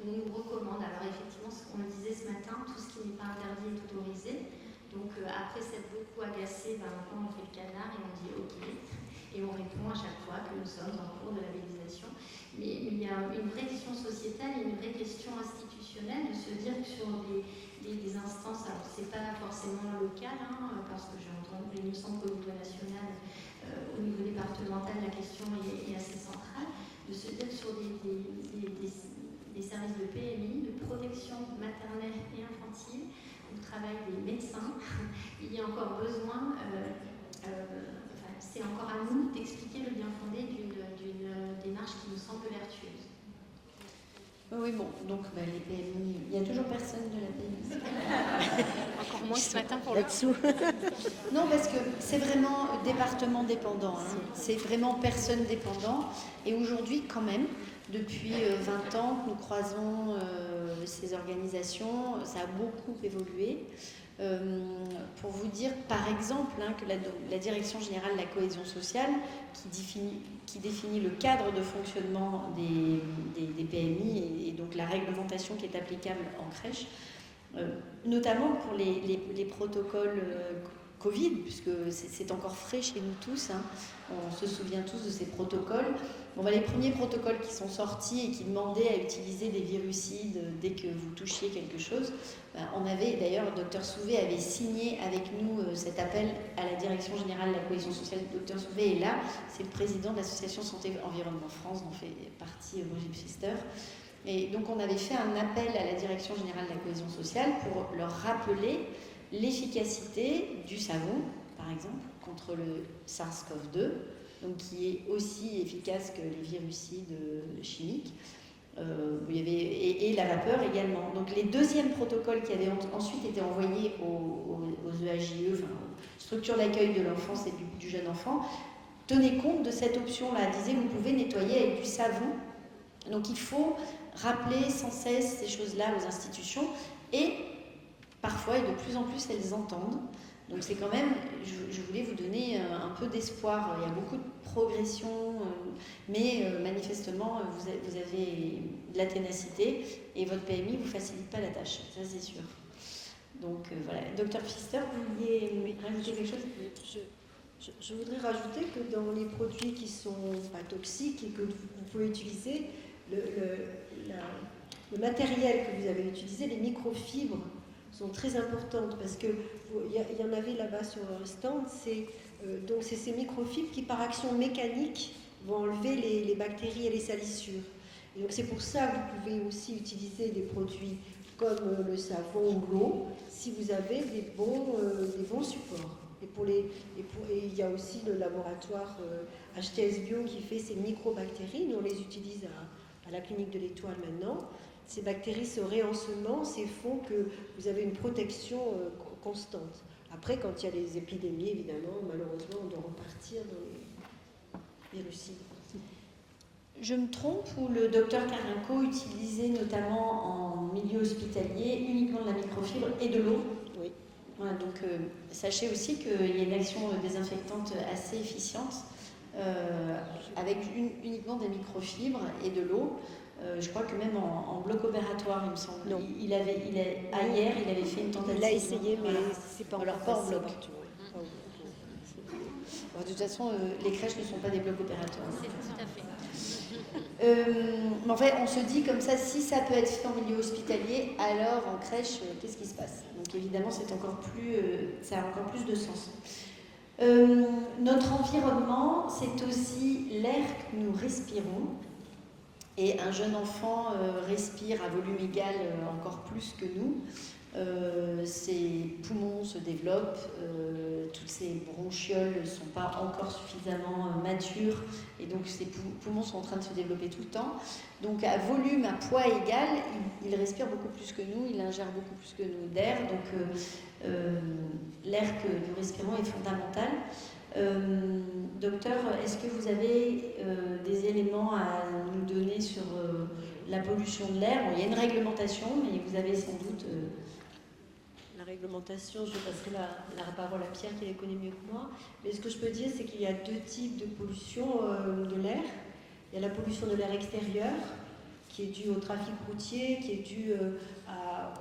où on nous recommande. Alors effectivement, on le disait ce matin, tout ce qui n'est pas interdit est autorisé. Donc après s'être beaucoup agacé, maintenant on fait le canard et on dit ok, et on répond à chaque fois que nous sommes en cours de labellisation. Mais il y a une vraie question sociétale et une vraie question institutionnelle de se dire que sur des instances, alors c'est pas forcément local, parce que j'ai entendu, il me semble qu'au niveau national, au niveau départemental, la question est assez centrale, de se dire que sur des services de PMI, de protection maternelle et infantile, où travaillent des médecins, il y a encore besoin, c'est encore à nous d'expliquer le bien fondé d'une démarche qui nous semble vertueuse. Oui, bon, donc les PMI, il n'y a toujours personne de la PMI. Encore moins ce matin pour là-dessous. Non, parce que c'est vraiment département dépendant, c'est vraiment personne dépendant. Et aujourd'hui, quand même, depuis 20 ans que nous croisons ces organisations, ça a beaucoup évolué. Pour vous dire, par exemple, que la Direction générale de la cohésion sociale, qui définit le cadre de fonctionnement des PMI et donc la réglementation qui est applicable en crèche, notamment pour les protocoles Covid, puisque c'est encore frais chez nous tous, on se souvient tous de ces protocoles. Les premiers protocoles qui sont sortis et qui demandaient à utiliser des virucides dès que vous touchiez quelque chose, on avait, d'ailleurs, le docteur Souvé avait signé avec nous cet appel à la Direction générale de la cohésion sociale. Le docteur Souvé est là, c'est le président de l'association Santé Environnement France, dont fait partie Brigitte Pfister. Et donc on avait fait un appel à la Direction générale de la cohésion sociale pour leur rappeler l'efficacité du savon, par exemple, contre le SARS-CoV-2, donc qui est aussi efficace que les virucides chimiques. Et la vapeur également. Donc les deuxièmes protocoles qui avaient ensuite été envoyés aux EAJE, enfin, aux structures d'accueil de l'enfance et du jeune enfant, tenaient compte de cette option-là. Disaient vous pouvez nettoyer avec du savon. Donc il faut rappeler sans cesse ces choses-là aux institutions et parfois et de plus en plus elles entendent. Donc c'est quand même, je voulais vous donner un peu d'espoir. Il y a beaucoup de progression, mais manifestement vous avez de la ténacité et votre PMI ne vous facilite pas la tâche, ça c'est sûr. Donc voilà. Docteur Pfister, vous vouliez rajouter quelque chose? Je voudrais rajouter que dans les produits qui ne sont pas toxiques et que vous pouvez utiliser, le matériel que vous avez utilisé, les microfibres, sont très importantes parce qu'il y en avait là-bas sur le stand, donc c'est ces microfibres qui par action mécanique vont enlever les bactéries et les salissures. Et donc c'est pour ça que vous pouvez aussi utiliser des produits comme le savon ou l'eau si vous avez des bons supports. Et il y a aussi le laboratoire HTS Bio qui fait ces microbactéries, nous on les utilise à la clinique de l'Étoile maintenant. Ces bactéries se réensemencent et font que vous avez une protection constante. Après, quand il y a les épidémies, évidemment, malheureusement, on doit repartir dans les virucides. Je me trompe ou le docteur Carinco utilisait notamment en milieu hospitalier uniquement de la microfibre et de l'eau? Oui. Voilà, donc sachez aussi qu'il y a une action désinfectante assez efficiente avec uniquement des microfibres et de l'eau. Je crois que même en bloc opératoire, il me semble. Non. Hier, il avait fait une tentative. Il a essayé, mais voilà. c'est pas Alors, pas en bloc. Partout. De toute façon, les crèches ne sont pas des blocs opératoires. C'est tout à fait. Mais en fait, on se dit comme ça, si ça peut être fait en milieu hospitalier, alors en crèche, qu'est-ce qui se passe? Donc évidemment, ça a encore plus de sens. Notre environnement, c'est aussi l'air que nous respirons. Et un jeune enfant respire à volume égal encore plus que nous. Ses poumons se développent, toutes ses bronchioles ne sont pas encore suffisamment matures et donc ses poumons sont en train de se développer tout le temps. Donc à volume, à poids égal, il respire beaucoup plus que nous, il ingère beaucoup plus que nous d'air. Donc l'air que nous respirons est fondamental. Docteur, est-ce que vous avez des éléments à nous donner sur la pollution de l'air? Bon, il y a une réglementation, mais vous avez sans doute... La réglementation, je passerai la parole à Pierre qui les connaît mieux que moi. Mais ce que je peux dire, c'est qu'il y a deux types de pollution de l'air. Il y a la pollution de l'air extérieur, qui est due au trafic routier, qui est due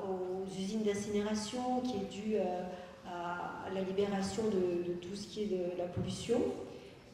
aux usines d'incinération, qui est due à la libération de tout ce qui est de la pollution.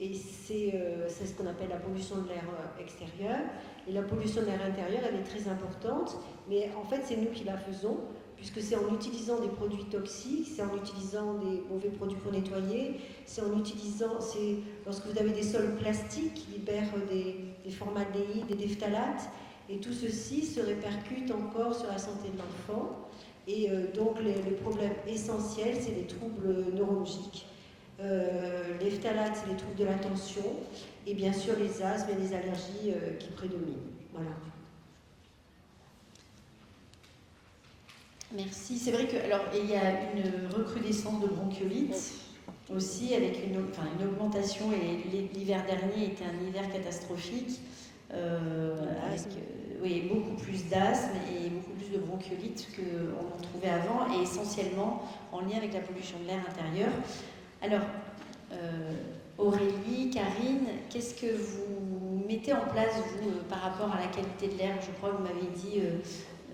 Et c'est ce qu'on appelle la pollution de l'air extérieur. Et la pollution de l'air intérieur, elle est très importante, mais en fait, c'est nous qui la faisons, puisque c'est en utilisant des produits toxiques, c'est en utilisant des mauvais produits pour nettoyer, c'est lorsque vous avez des sols plastiques qui libèrent des formaldéhydes, des phtalates, et tout ceci se répercute encore sur la santé de l'enfant. Et donc les problèmes essentiels, c'est les troubles neurologiques. Les phtalates, c'est les troubles de l'attention, et bien sûr les asthmes et les allergies qui prédominent. Voilà. Merci. C'est vrai qu'il y a une recrudescence de bronchiolite aussi, avec une augmentation, et l'hiver dernier était un hiver catastrophique, avec beaucoup plus d'asthme et beaucoup plus de bronchiolite qu'on en trouvait avant, et essentiellement en lien avec la pollution de l'air intérieur. Alors, Aurélie, Karine, qu'est-ce que vous mettez en place, vous, par rapport à la qualité de l'air? Je crois que vous m'avez dit...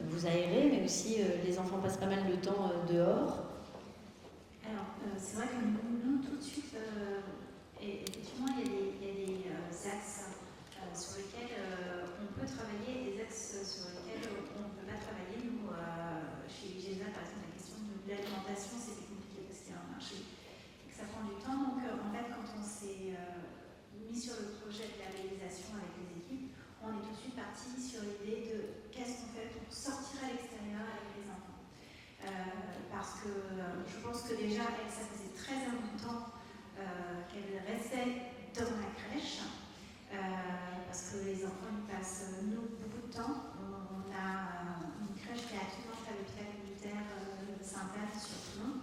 vous aérez, mais aussi les enfants passent pas mal de temps dehors. Alors, c'est vrai que nous, tout de suite, effectivement, il y a des axes sur lesquels on peut travailler, des axes sur lesquels on ne peut pas travailler. Nous, chez l'IGESA, par exemple, la question de l'alimentation, c'était compliqué parce que c'est un marché et que ça prend du temps. Donc, en fait, quand on s'est mis sur le projet de la réalisation avec les équipes, on est tout de suite parti sur l'idée de qu'est-ce qu'on fait pour sortir à l'extérieur avec les enfants. Parce que je pense que déjà, ça faisait c'est très important qu'elles restent dans la crèche, parce que les enfants ils passent beaucoup de temps. On a une crèche qui est attenante à l'hôpital militaire Sainte-Anne sur Toulon,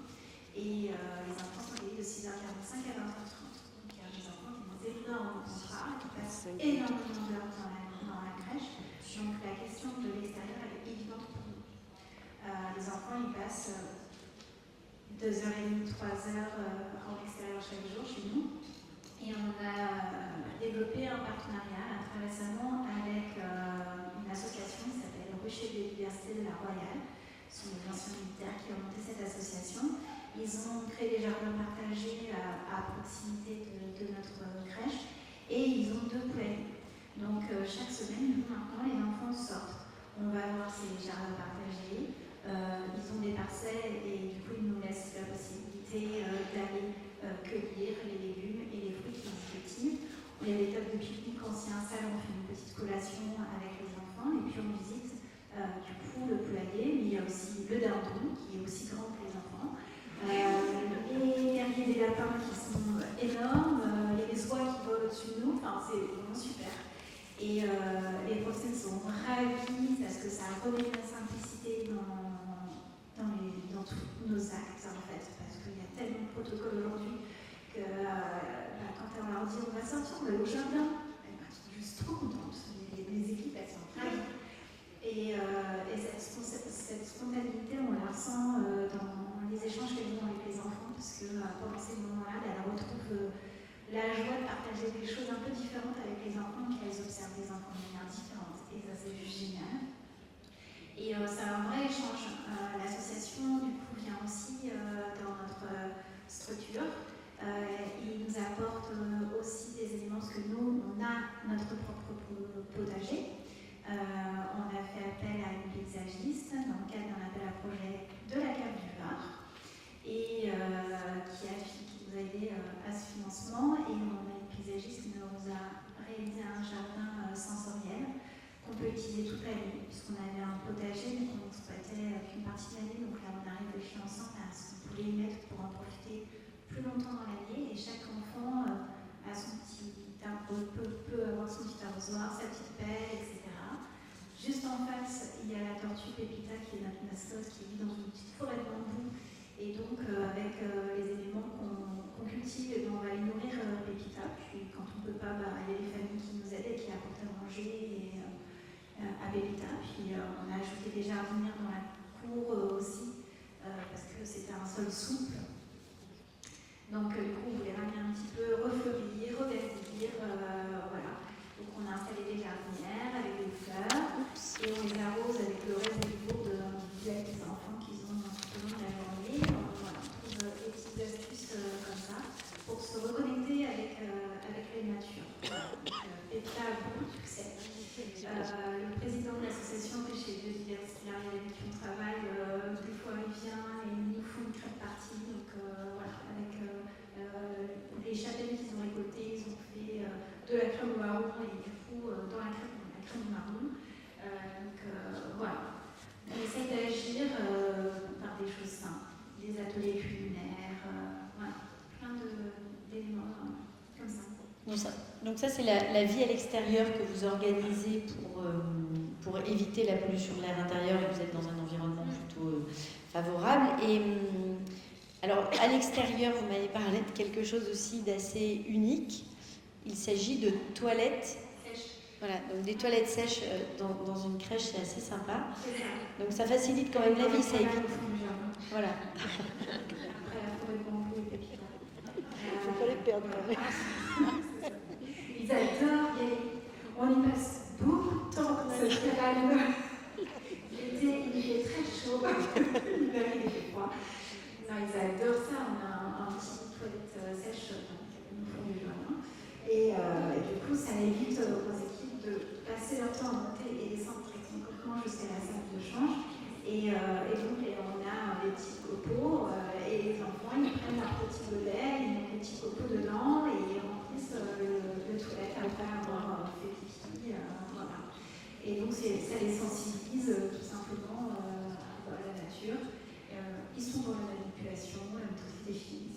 et les enfants sont payés de 6h45 à 20h30. Donc il y a des enfants qui ont d'énormes contrats, qui passent énormément d'heures dans la crèche. Donc la question de l'extérieur elle est évidente pour nous. Les enfants ils passent 2h30, 3h en extérieur chaque jour chez nous. Et on a développé un partenariat très récemment avec une association qui s'appelle le Rucher de l'Université de la Royale. Ce sont des anciens militaires qui ont monté cette association. Ils ont créé des jardins partagés à proximité de notre crèche et ils ont 2 poulaillers. Donc chaque semaine, nous maintenant, les enfants sortent. On va voir ces jardins partagés. Ils ont des parcelles et du coup ils nous laissent la possibilité d'aller cueillir les légumes et les fruits qu'ils cultivent. Il y a des tables de pique-nique, on s'y installe, on fait une petite collation avec les enfants et puis on visite du coup le poulailler, mais il y a aussi le dindon qui est aussi grand que les enfants. Les terriers des lapins qui sont énormes, il y a des oies qui volent au-dessus de nous, enfin c'est vraiment super. Et les professeurs sont ravis parce que ça remet de la simplicité dans tous nos actes en fait, parce qu'il y a tellement de protocoles aujourd'hui que quand on leur dit on va sortir, on va au jardin, elles sont juste trop contentes. Les équipes elles sont ravies. Et cette spontanéité on la ressent dans les échanges qu'elles ont avec les enfants, parce que pendant ces moments-là, elles retrouvent la joie de partager des choses un peu différentes avec les enfants, qu'elles observent les enfants de manière différente. Et ça, c'est juste génial. Et c'est un vrai échange. L'association, du coup, vient aussi dans notre structure. Il nous apporte aussi des éléments, parce que nous, on a notre propre potager. On a fait appel à une paysagiste dans le cadre d'un appel à projet de la Cave du Var, et qui nous a aidé à ce financement, et on a une paysagiste qui nous a réalisé un jardin sensoriel qu'on peut utiliser toute l'année, puisqu'on avait un potager mais qu'on exploitait qu'une partie de l'année, donc là on a réfléchi ensemble à ce qu'on pouvait y mettre pour en profiter plus longtemps dans l'année, et chaque enfant a son petit arbre, peut avoir son petit arrosoir, sa petite pelle, etc. Juste en face, il y a la tortue Pépita qui est notre mascotte, qui vit dans une petite forêt de bambou. Et donc, avec les éléments qu'on cultive, on va aller nourrir Pépita. Puis, quand on ne peut pas, il y a des familles qui nous aident et qui apportent à manger à Pépita. Puis, on a ajouté des jardinières dans la cour aussi, parce que c'était un sol souple. Donc, du coup, on voulait ramener un petit peu refleurir, reverdir, voilà. Donc, on a installé des jardinières avec des fleurs et on les arrose avec le reste des cours des enfants qu'ils ont tout au long de la journée. Voilà, on trouve des petites astuces comme ça pour se reconnecter avec la nature. Pépita a beaucoup de succès. Le président de l'association Péché Biodiversité avec qui on travaille, des fois il vient et il nous faut une crêpe partie. Donc voilà, avec les châtaignes qu'ils ont récoltées, ils ont fait de la crème au marron, et du coup dans la crème au marron. Donc voilà, on essaie d'agir par des choses simples, des ateliers culinaires, voilà, plein d'éléments comme ça. Donc ça c'est la vie à l'extérieur que vous organisez pour éviter la pollution de l'air intérieur, et vous êtes dans un environnement plutôt favorable. Et alors à l'extérieur, vous m'avez parlé de quelque chose aussi d'assez unique. Il s'agit de toilettes. Voilà, donc des toilettes sèches dans une crèche, c'est assez sympa. Donc ça facilite quand même la vie, ça évite. Voilà. Faut pas les perdre. Ils adorent y aller. On y passe beaucoup de temps, c'est calme. L'été, il fait très chaud. L'hiver, il fait froid. Non, ils adorent ça. On a un petit toilette sèche qui nous font du jardin. Et du coup, ça évite aux équipes de passer leur temps à monter et descendre très complètement jusqu'à la salle de change. Et donc, on a des petits copeaux et les enfants, ils prennent leur petit godet, ils mettent les petits copeaux dedans et ils remplissent le toilette après avoir fait pipi. Voilà. Et donc, ça les sensibilise tout simplement à la nature. Ils sont dans la manipulation, la motricité fine,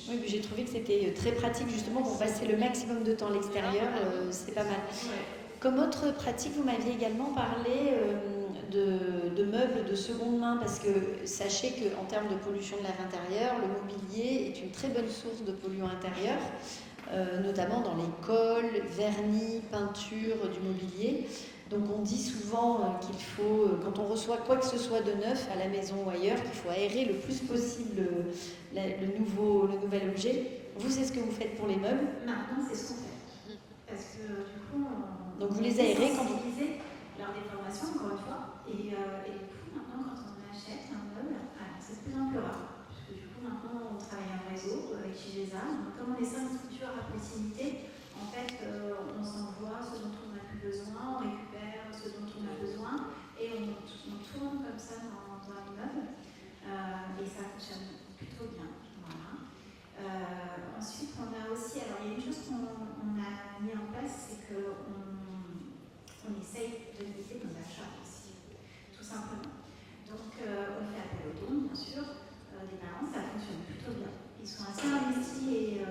Oui, puis j'ai trouvé que c'était très pratique justement pour passer le maximum de temps à l'extérieur, c'est pas mal. Comme autre pratique, vous m'aviez également parlé de meubles de seconde main, parce que sachez qu'en termes de pollution de l'air intérieur, le mobilier est une très bonne source de polluants intérieurs, notamment dans les cols, vernis, peinture du mobilier. Donc on dit souvent qu'il faut, quand on reçoit quoi que ce soit de neuf à la maison ou ailleurs, qu'il faut aérer le plus possible le nouvel objet. Vous, c'est ce que vous faites pour les meubles? Maintenant, c'est ce qu'on fait. Parce que du coup, donc vous les aérez quand vous... lors des formations, encore une fois. Et du coup, maintenant, quand on achète un meuble, c'est de plus en plus rare. Parce que du coup, maintenant, on travaille en réseau avec Chigesa. Donc, comme on est 5 structures à proximité, en fait, on s'envoie ce dont on n'a plus besoin, on récupère ce dont on a besoin, et on tourne comme ça dans l'immeuble. Et ça fonctionne plutôt bien. Voilà. Ensuite, on a aussi, alors il y a une chose qu'on a mis en place, c'est qu'on essaye de limiter nos achats aussi, tout simplement. Donc, on fait appel aux dons, bien sûr, des parents, ça fonctionne plutôt bien. Ils sont assez investis et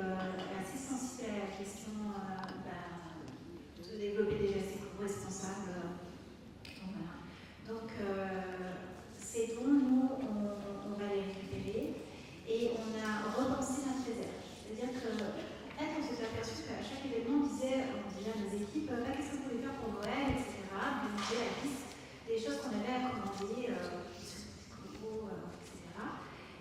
assez sensibles à la question de développer des gestes éco-responsables. Voilà. Donc, ces dons, nous, on va les récupérer et on a repensé notre réserve. C'est-à-dire qu'en fait, on s'est aperçu qu'à chaque événement, on disait à nos équipes qu'est-ce que vous voulez faire pour Noël, etc. Puis on faisait la liste des choses qu'on avait à commander, etc.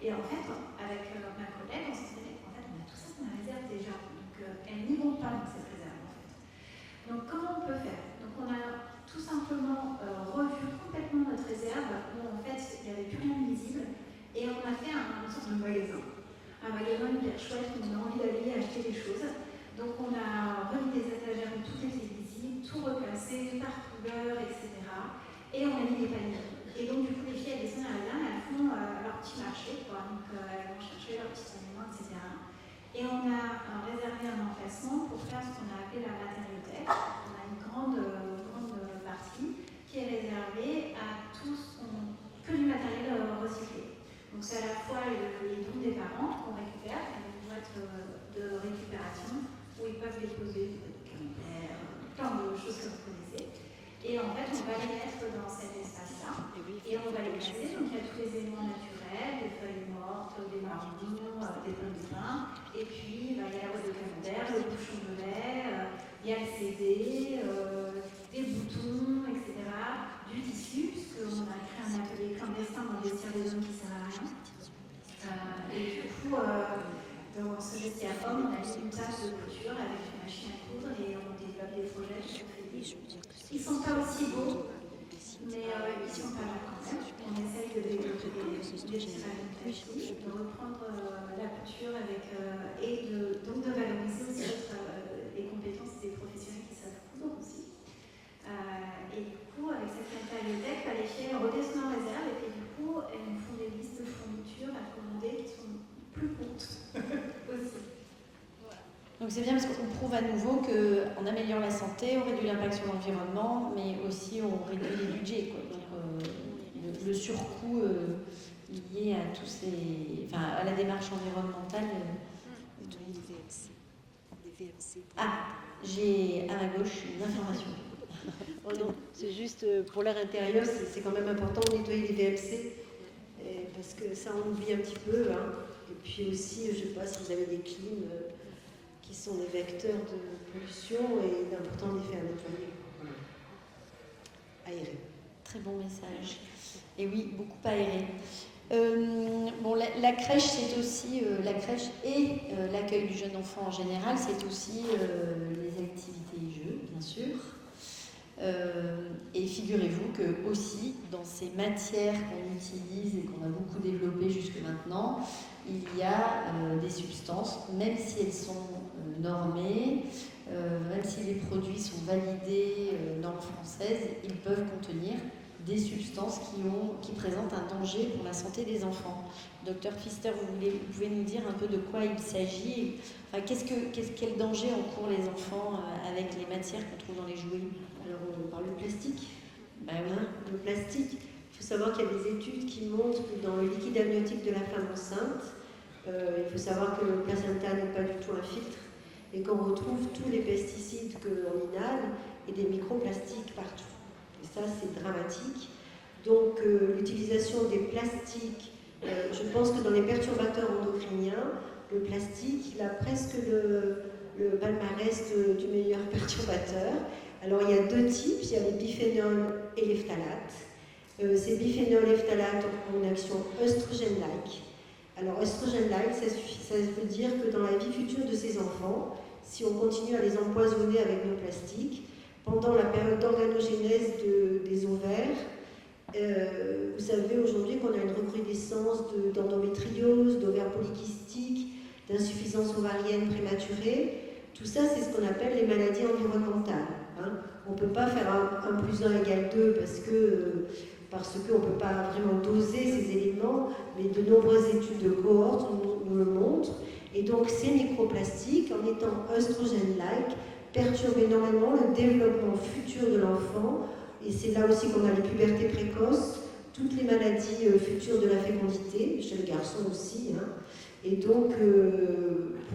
Et en fait, avec ma collègue, on s'est dit qu'en fait, on a tout ça dans la réserve déjà. Donc, elles n'y vont pas dans cette réserve, en fait. Donc, comment on peut faire? Donc, on a tout simplement revu complètement notre réserve, où en fait, il n'y avait plus rien de visible, et on a fait une sorte de magasin. Un magasin hyper chouette, où on a envie d'aller acheter des choses. Donc, on a remis des étagères où tout était visible, tout replacé par couleur, etc. Et on a mis des paniers. Et donc, du coup, les filles, elles descendent à la gamme, elles font leur petit marché, quoi. Donc, elles vont chercher leurs petits aliments, etc. Et on a réservé un emplacement pour faire ce qu'on a appelé la matériothèque. On a une grande partie qui est réservée à que du matériel recyclé. Donc, c'est à la fois les dons des parents qu'on récupère, une boîte de récupération où ils peuvent déposer des camembert, plein de choses que vous connaissez. Et en fait, on va les mettre dans cet espace-là et on va les classer. Donc, il y a tous les éléments naturels, des feuilles mortes, des marrons, des pommes de pin. Et puis, il y a la boîte de camembert, le bouchon de lait, il y a le CD, des boutons, etc. Du tissu, puisqu'on a créé un atelier clandestin dans le vestiaire des hommes qui sert à rien. Et du coup, dans ce vestiaire homme, on a mis une table de couture avec une machine à coudre et on développe des projets. Ils ne sont pas aussi beaux, mais ils sont pas mal quand même. On essaye de développer des petits rayons, de reprendre la couture et donc de valoriser aussi les compétences des professionnels qui savent coudre aussi. Et du coup, avec cette matériothèque, les filles redescendent en réserve et puis du coup, elles nous font des listes de fournitures à commander qui sont plus courtes aussi. Donc c'est bien parce qu'on prouve à nouveau qu'on améliore la santé, on réduit l'impact sur l'environnement, mais aussi on réduit les budgets, quoi. Donc le surcoût lié à tous à la démarche environnementale. Ah, j'ai à ma gauche une information. Oh non, c'est juste pour l'air intérieur, c'est quand même important de nettoyer les VMC, parce que ça on oublie un petit peu. Hein. Et puis aussi, je ne sais pas si vous avez des clims qui sont des vecteurs de pollution et il est important de les faire nettoyer. Aérer. Très bon message. Et oui, beaucoup aéré. La crèche, c'est aussi la crèche et l'accueil du jeune enfant en général, c'est aussi les activités et jeux, bien sûr. Et figurez-vous que aussi dans ces matières qu'on utilise et qu'on a beaucoup développées jusque maintenant, il y a des substances, même si elles sont normées, même si les produits sont validés normes françaises, ils peuvent contenir des substances qui présentent un danger pour la santé des enfants. Docteur Pfister, vous pouvez nous dire un peu de quoi il s'agit? Enfin, quel danger encourent les enfants avec les matières qu'on trouve dans les jouets? Alors, on parle de plastique. Ben oui. Le plastique, il faut savoir qu'il y a des études qui montrent que dans le liquide amniotique de la femme enceinte, Il faut savoir que le placenta n'est pas du tout un filtre et qu'on retrouve tous les pesticides que l'on inhale et des microplastiques partout. Et ça, c'est dramatique. Donc, l'utilisation des plastiques, je pense que dans les perturbateurs endocriniens, le plastique, il a presque le palmarès du meilleur perturbateur. Alors, il y a deux types, il y a les biphénols et les phtalates. Ces biphénols et phtalates ont une action œstrogène-like. Alors, œstrogène-like, ça veut dire que dans la vie future de ces enfants, si on continue à les empoisonner avec nos plastiques, pendant la période d'organogénèse des ovaires, vous savez aujourd'hui qu'on a une recrudescence d'endométriose, d'ovaires polykystiques, d'insuffisance ovarienne prématurée. Tout ça, c'est ce qu'on appelle les maladies environnementales. Hein. On ne peut pas faire 1 + 1 = 2 parce qu'on ne peut pas vraiment doser ces éléments, mais de nombreuses études de cohorte nous le montrent. Et donc ces microplastiques, en étant œstrogène-like, perturbent énormément le développement futur de l'enfant. Et c'est là aussi qu'on a les pubertés précoces, toutes les maladies futures de la fécondité, chez le garçon aussi. Hein. Et donc,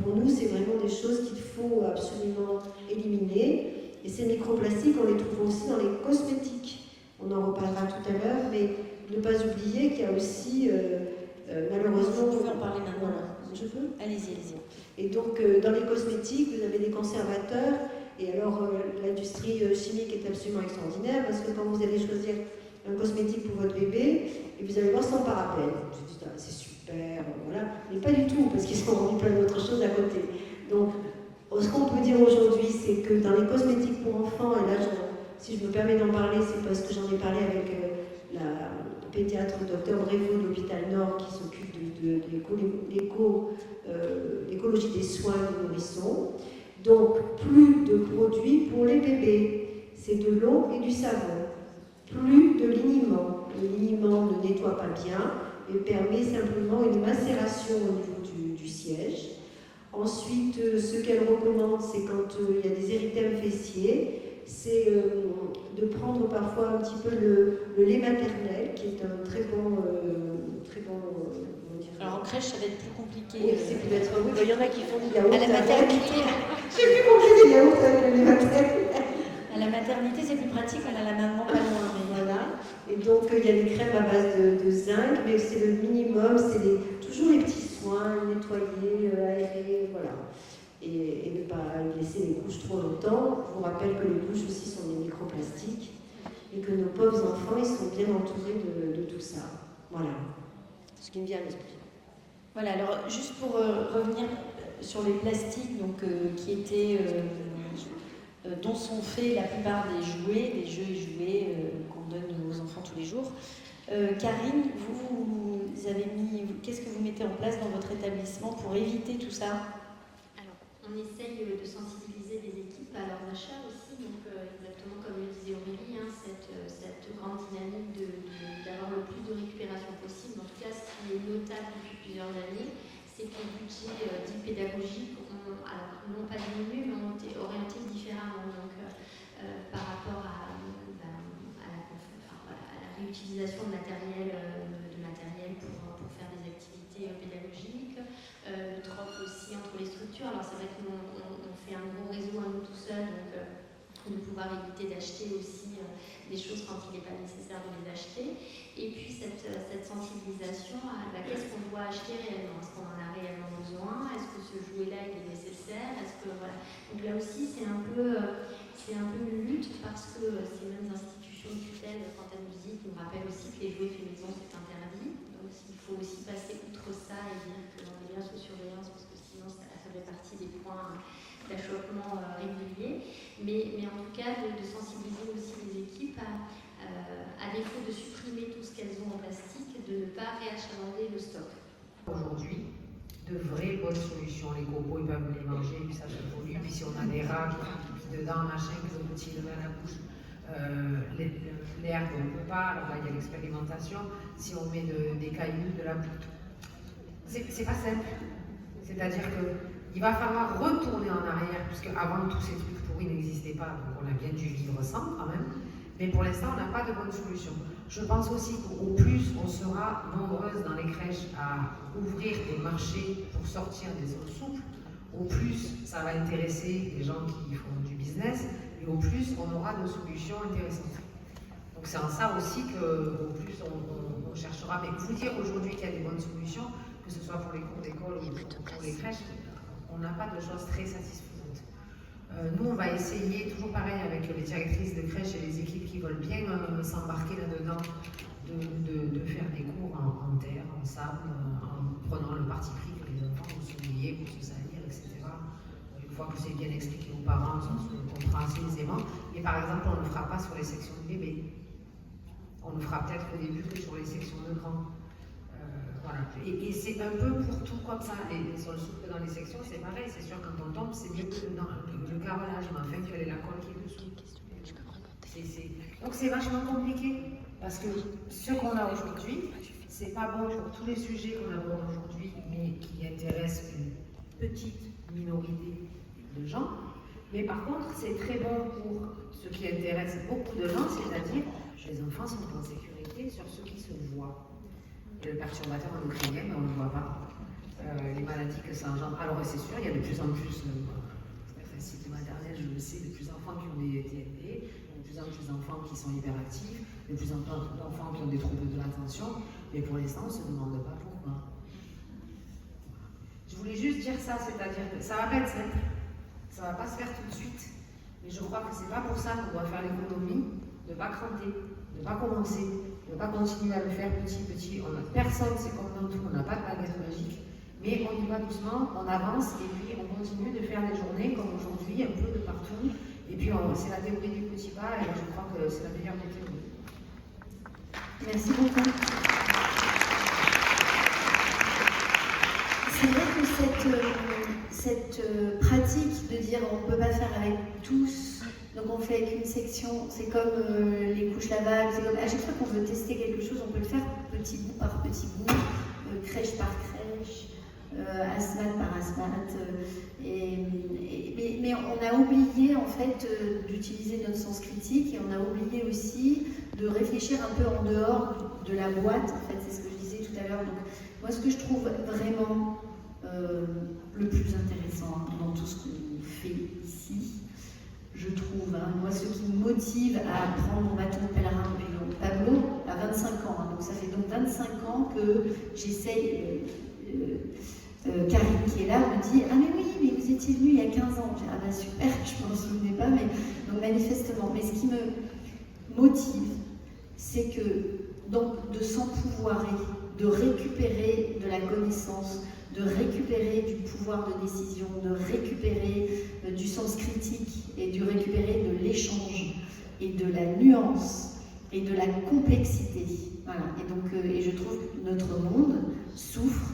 pour nous, c'est vraiment des choses qu'il faut absolument éliminer. Et ces microplastiques, on les trouve aussi dans les cosmétiques. On en reparlera tout à l'heure, mais ne pas oublier qu'il y a aussi, malheureusement... Vous pouvez en parler maintenant. Je peux ? Allez-y. Et donc, dans les cosmétiques, vous avez des conservateurs. Et alors, l'industrie chimique est absolument extraordinaire parce que quand vous allez choisir un cosmétique pour votre bébé, et vous allez voir sans parabènes. Je dis, c'est super, voilà. Mais pas du tout, parce qu'ils sont rendus plein d'autres choses à côté. Donc, ce qu'on peut dire aujourd'hui, c'est que dans les cosmétiques pour enfants, et là, si je me permets d'en parler, c'est parce que j'en ai parlé avec la pédiatre Dr Brévaux de l'hôpital Nord qui s'occupe de l'écologie des soins des nourrissons. Donc, plus de produits pour les bébés, c'est de l'eau et du savon. Plus de liniment. Le liniment ne nettoie pas bien et permet simplement une macération au niveau du siège. Ensuite, ce qu'elle recommande, c'est quand il y a des érythèmes fessiers, c'est de prendre parfois un petit peu le lait maternel, qui est un très bon Alors en crèche, ça va être plus compliqué. Oui, c'est peut-être. Oui, il y en a qui font du yaourt. À la maternité. J'ai plus compris des yaourts avec le lait maternel. À la maternité, c'est plus pratique, on a la maman pas loin. Mais voilà. Et donc, il y a des crèmes à base de zinc, mais c'est le minimum, c'est toujours les petits soins, nettoyer, aérer, voilà. Et ne pas laisser les couches trop longtemps. Je vous rappelle que les couches aussi sont des microplastiques et que nos pauvres enfants, ils sont bien entourés de tout ça. Voilà. Ce qui me vient à l'esprit. Voilà, alors juste pour revenir sur les plastiques dont sont faits la plupart des jouets, des jeux et jouets qu'on donne aux enfants tous les jours. Karine, vous avez qu'est-ce que vous mettez en place dans votre établissement pour éviter tout ça? Alors, on essaye de sensibiliser les équipes à leurs achats aussi, donc exactement comme le disait Aurélie, hein, cette grande dynamique d'avoir le plus de récupération possible. En tout cas, ce qui est notable depuis plusieurs années, c'est que les budgets dits pédagogiques n'ont pas diminué, mais ont été orientés différemment. Donc, par rapport à la réutilisation de matériel pour faire des activités pédagogiques, le troc aussi entre les structures. Alors, c'est vrai que on fait un gros réseau à nous tout seuls, donc de pouvoir éviter d'acheter aussi des choses quand il n'est pas nécessaire de les acheter. Et puis cette sensibilisation à qu'est-ce qu'on doit acheter réellement, est-ce qu'on en a réellement besoin, est-ce que ce jouet-là il est nécessaire, est-ce que voilà. Donc là aussi c'est un peu une lutte parce que ces mêmes institutions de tutelle, quand elles nous disent, nous rappellent aussi que les jouets faits maison c'est interdit. Donc il faut aussi passer outre ça et dire que l'on est bien sous surveillance parce que sinon ça fait partie des points d'achoppement réguliers. Mais en tout cas de sensibiliser aussi les équipes à défaut de supprimer tout ce qu'elles ont en plastique, de ne pas réachalander le stock. Aujourd'hui, de vraies bonnes solutions. Les copeaux, ils peuvent les manger, puis ça se pollue. Puis si on a des rats qui dedans, machin, qui ont petit le à la bouche, l'herbe, on ne peut pas. Alors là, il y a l'expérimentation. Si on met des cailloux, de la boue, c'est pas simple. C'est-à-dire qu'il va falloir retourner en arrière, puisque avant tous ces trucs pourris n'existaient pas. Donc on a bien dû vivre sans quand même. Mais pour l'instant, on n'a pas de bonne solution. Je pense aussi qu'au plus on sera nombreuses dans les crèches à ouvrir des marchés pour sortir des zones souples, au plus ça va intéresser les gens qui font du business et au plus on aura de solutions intéressantes. Donc c'est en ça aussi qu'au plus on cherchera. Mais vous dire aujourd'hui qu'il y a des bonnes solutions, que ce soit pour les cours d'école ou pour les crèches, on n'a pas de choses très satisfaisantes. Nous, on va essayer, toujours pareil avec les directrices de crèche et les équipes qui veulent bien s'embarquer là-dedans, de faire des cours en terre, en sable, en prenant le parti pris que les enfants vont s'oublier pour se salir, etc. Une fois que c'est bien expliqué aux parents, on le comprend assez aisément. Mais par exemple, on ne le fera pas sur les sections de bébés. On le fera peut-être au début que sur les sections de grands. Voilà. Et c'est un peu pour tout comme ça. Et sur le souple dans les sections, c'est pareil. C'est sûr, quand on tombe, c'est mieux que dans le carrelage. Mais enfin, quelle est la colle qui est dessous? Donc c'est vachement compliqué. Parce que ce qu'on a aujourd'hui, c'est pas bon pour tous les sujets qu'on aborde aujourd'hui, mais qui intéressent une petite minorité de gens. Mais par contre, c'est très bon pour ce qui intéresse beaucoup de gens, c'est-à-dire les enfants sont en sécurité sur ce qui se voit. Le perturbateur endocrinien, mais on ne le voit pas. Les maladies que ça engendre. Alors c'est sûr, il y a de plus en plus, cycle maternel, je le sais, de plus d'enfants qui ont des TND, de plus en plus d'enfants qui sont hyperactifs, de plus en plus d'enfants qui ont des troubles de l'attention, mais pour l'instant, on ne se demande pas pourquoi. Je voulais juste dire ça, c'est-à-dire que ça ne va pas être simple, ça ne va pas se faire tout de suite, mais je crois que ce n'est pas pour ça qu'on doit faire l'économie, de ne pas cranter, de ne pas commencer, de ne pas continuer à le faire petit. Personne, c'est comme dans tout, on n'a pas de baguette magique, mais on y va doucement, on avance et puis on continue de faire des journées comme aujourd'hui, un peu de partout. Et puis c'est la théorie du petit pas et je crois que c'est la meilleure des théories. Merci beaucoup. C'est vrai que cette pratique de dire on ne peut pas faire avec tous, donc on fait avec une section, c'est comme les couches lavables, c'est comme à chaque fois qu'on veut tester quelque chose, on peut le faire petit bout par petit bout, crèche par crèche, asthmate par asthmate. Mais on a oublié en fait d'utiliser notre sens critique et on a oublié aussi de réfléchir un peu en dehors de la boîte, en fait, c'est ce que je disais tout à l'heure. Donc, moi, ce que je trouve vraiment le plus intéressant dans tout ce qu'on fait ici, je trouve, moi, ce qui me motive à prendre mon bâton de pèlerin depuis Pablo a 25 ans, donc ça fait donc 25 ans que j'essaye. Karine qui est là me dit « Ah mais oui, mais vous étiez venue il y a 15 ans ». Je dis « Ah bah super, je m'en souvenais pas, mais donc manifestement. » Mais ce qui me motive, c'est que donc de s'empouvoirer, de récupérer de la connaissance, de récupérer du pouvoir de décision, de récupérer du sens critique et de récupérer de l'échange et de la nuance et de la complexité. Voilà. Et donc et je trouve que notre monde souffre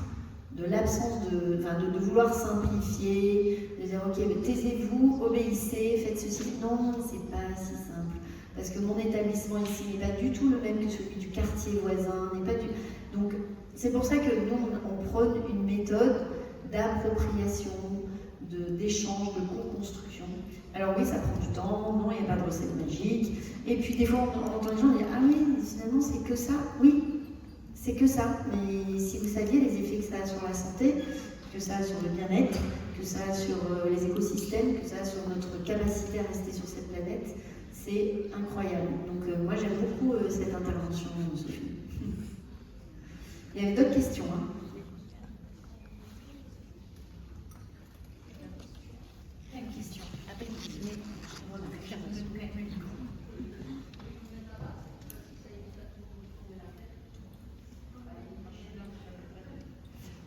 de l'absence de vouloir simplifier, de dire ok, mais taisez-vous, obéissez, faites ceci. Non, c'est pas si simple. Parce que mon établissement ici n'est pas du tout le même que celui du quartier voisin, n'est pas du... Donc c'est pour ça que nous, on prône une méthode d'appropriation, d'échange, de co-construction. Alors oui, ça prend du temps, non, il n'y a pas de recette magique. Et puis des fois, on entend les gens dire « Ah oui, finalement, c'est que ça ». Oui, c'est que ça, mais si vous saviez les effets que ça a sur la santé, que ça a sur le bien-être, que ça a sur les écosystèmes, que ça a sur notre capacité à rester sur cette planète, c'est incroyable. Donc moi j'aime beaucoup cette intervention, Sophie. Il y avait d'autres questions, hein. Une question.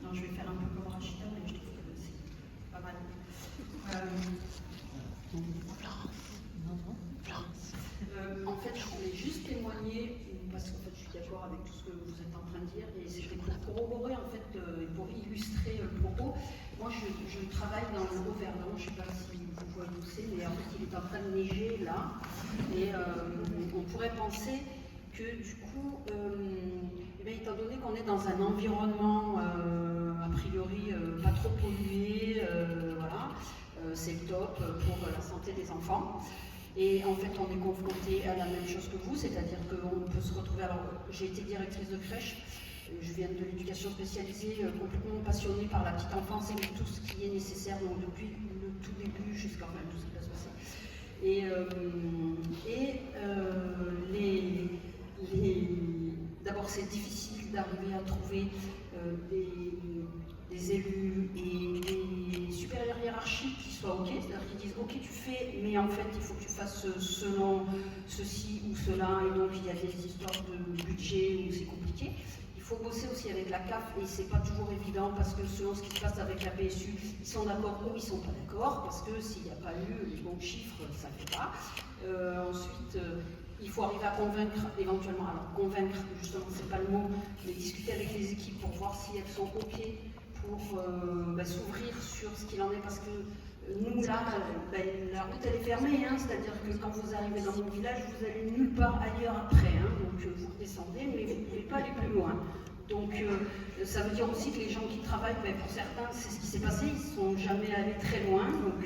Non, je vais faire un peu comme Rachida, mais je trouve que c'est pas mal. En fait, je voulais juste témoigner, parce qu'en fait, je suis d'accord avec tout ce que vous êtes en train de dire, et c'était pour corroborer, en fait, pour illustrer le propos. Moi, je travaille dans le Haut-Verdon, je ne sais pas si vous voyez où c'est, mais en fait, il est en train de neiger, là, et on pourrait penser que, du coup, étant donné qu'on est dans un environnement, a priori, pas trop pollué, voilà, c'est top pour la santé des enfants. Et en fait, on est confronté à la même chose que vous, c'est-à-dire qu'on peut se retrouver. Alors, j'ai été directrice de crèche, je viens de l'éducation spécialisée, complètement passionnée par la petite enfance et tout ce qui est nécessaire, donc depuis le tout début jusqu'à tout ce qui va se passer. D'abord, c'est difficile d'arriver à trouver des élus et des supérieurs hiérarchiques qui soient OK, c'est-à-dire qu'ils disent OK, tu fais, mais en fait, il faut que tu fasses selon ceci ou cela, et donc il y a des histoires de budget où c'est compliqué. Il faut bosser aussi avec la CAF, et c'est pas toujours évident parce que selon ce qui se passe avec la PSU, ils sont d'accord ou ils sont pas d'accord, parce que s'il n'y a pas eu les bons chiffres, ça ne fait pas. Ensuite, il faut arriver à convaincre éventuellement, alors convaincre justement c'est pas le mot, mais discuter avec les équipes pour voir si elles sont OK pour s'ouvrir sur ce qu'il en est, parce que nous là, la route elle est fermée, hein, c'est-à-dire que quand vous arrivez dans mon village, vous allez nulle part ailleurs après, hein, donc vous descendez, mais vous ne pouvez pas aller plus loin. Donc ça veut dire aussi que les gens qui travaillent, pour certains c'est ce qui s'est passé, ils ne sont jamais allés très loin, donc,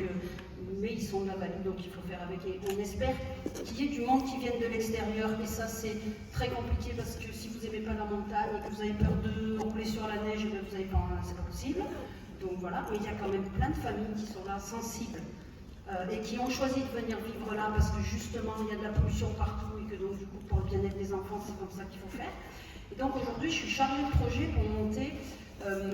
mais ils sont de la vallée, donc il faut faire avec. Et on espère qu'il y ait du monde qui vienne de l'extérieur, et ça c'est très compliqué parce que si vous n'aimez pas la montagne et que vous avez peur de rouler sur la neige, vous avez pas, c'est pas possible. Donc voilà, mais il y a quand même plein de familles qui sont là, sensibles, et qui ont choisi de venir vivre là parce que justement il y a de la pollution partout et que donc du coup pour le bien-être des enfants c'est comme ça qu'il faut faire. Et donc aujourd'hui je suis chargée de projet pour monter,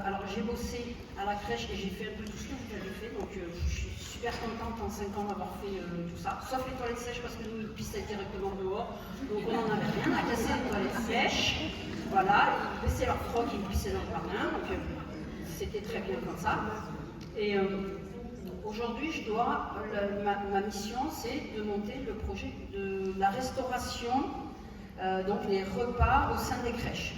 alors j'ai bossé à la crèche et j'ai fait un peu tout ce que vous avez fait, donc je suis super contente en 5 ans d'avoir fait tout ça, sauf les toilettes sèches parce que nous ils pissaient directement dehors, donc on n'en avait rien à casser les toilettes sèches, voilà, ils baissaient leur froc et ils pissaient dans le jardin, donc c'était très bien comme ça. Et aujourd'hui, ma mission, c'est de monter le projet de la restauration, donc les repas au sein des crèches.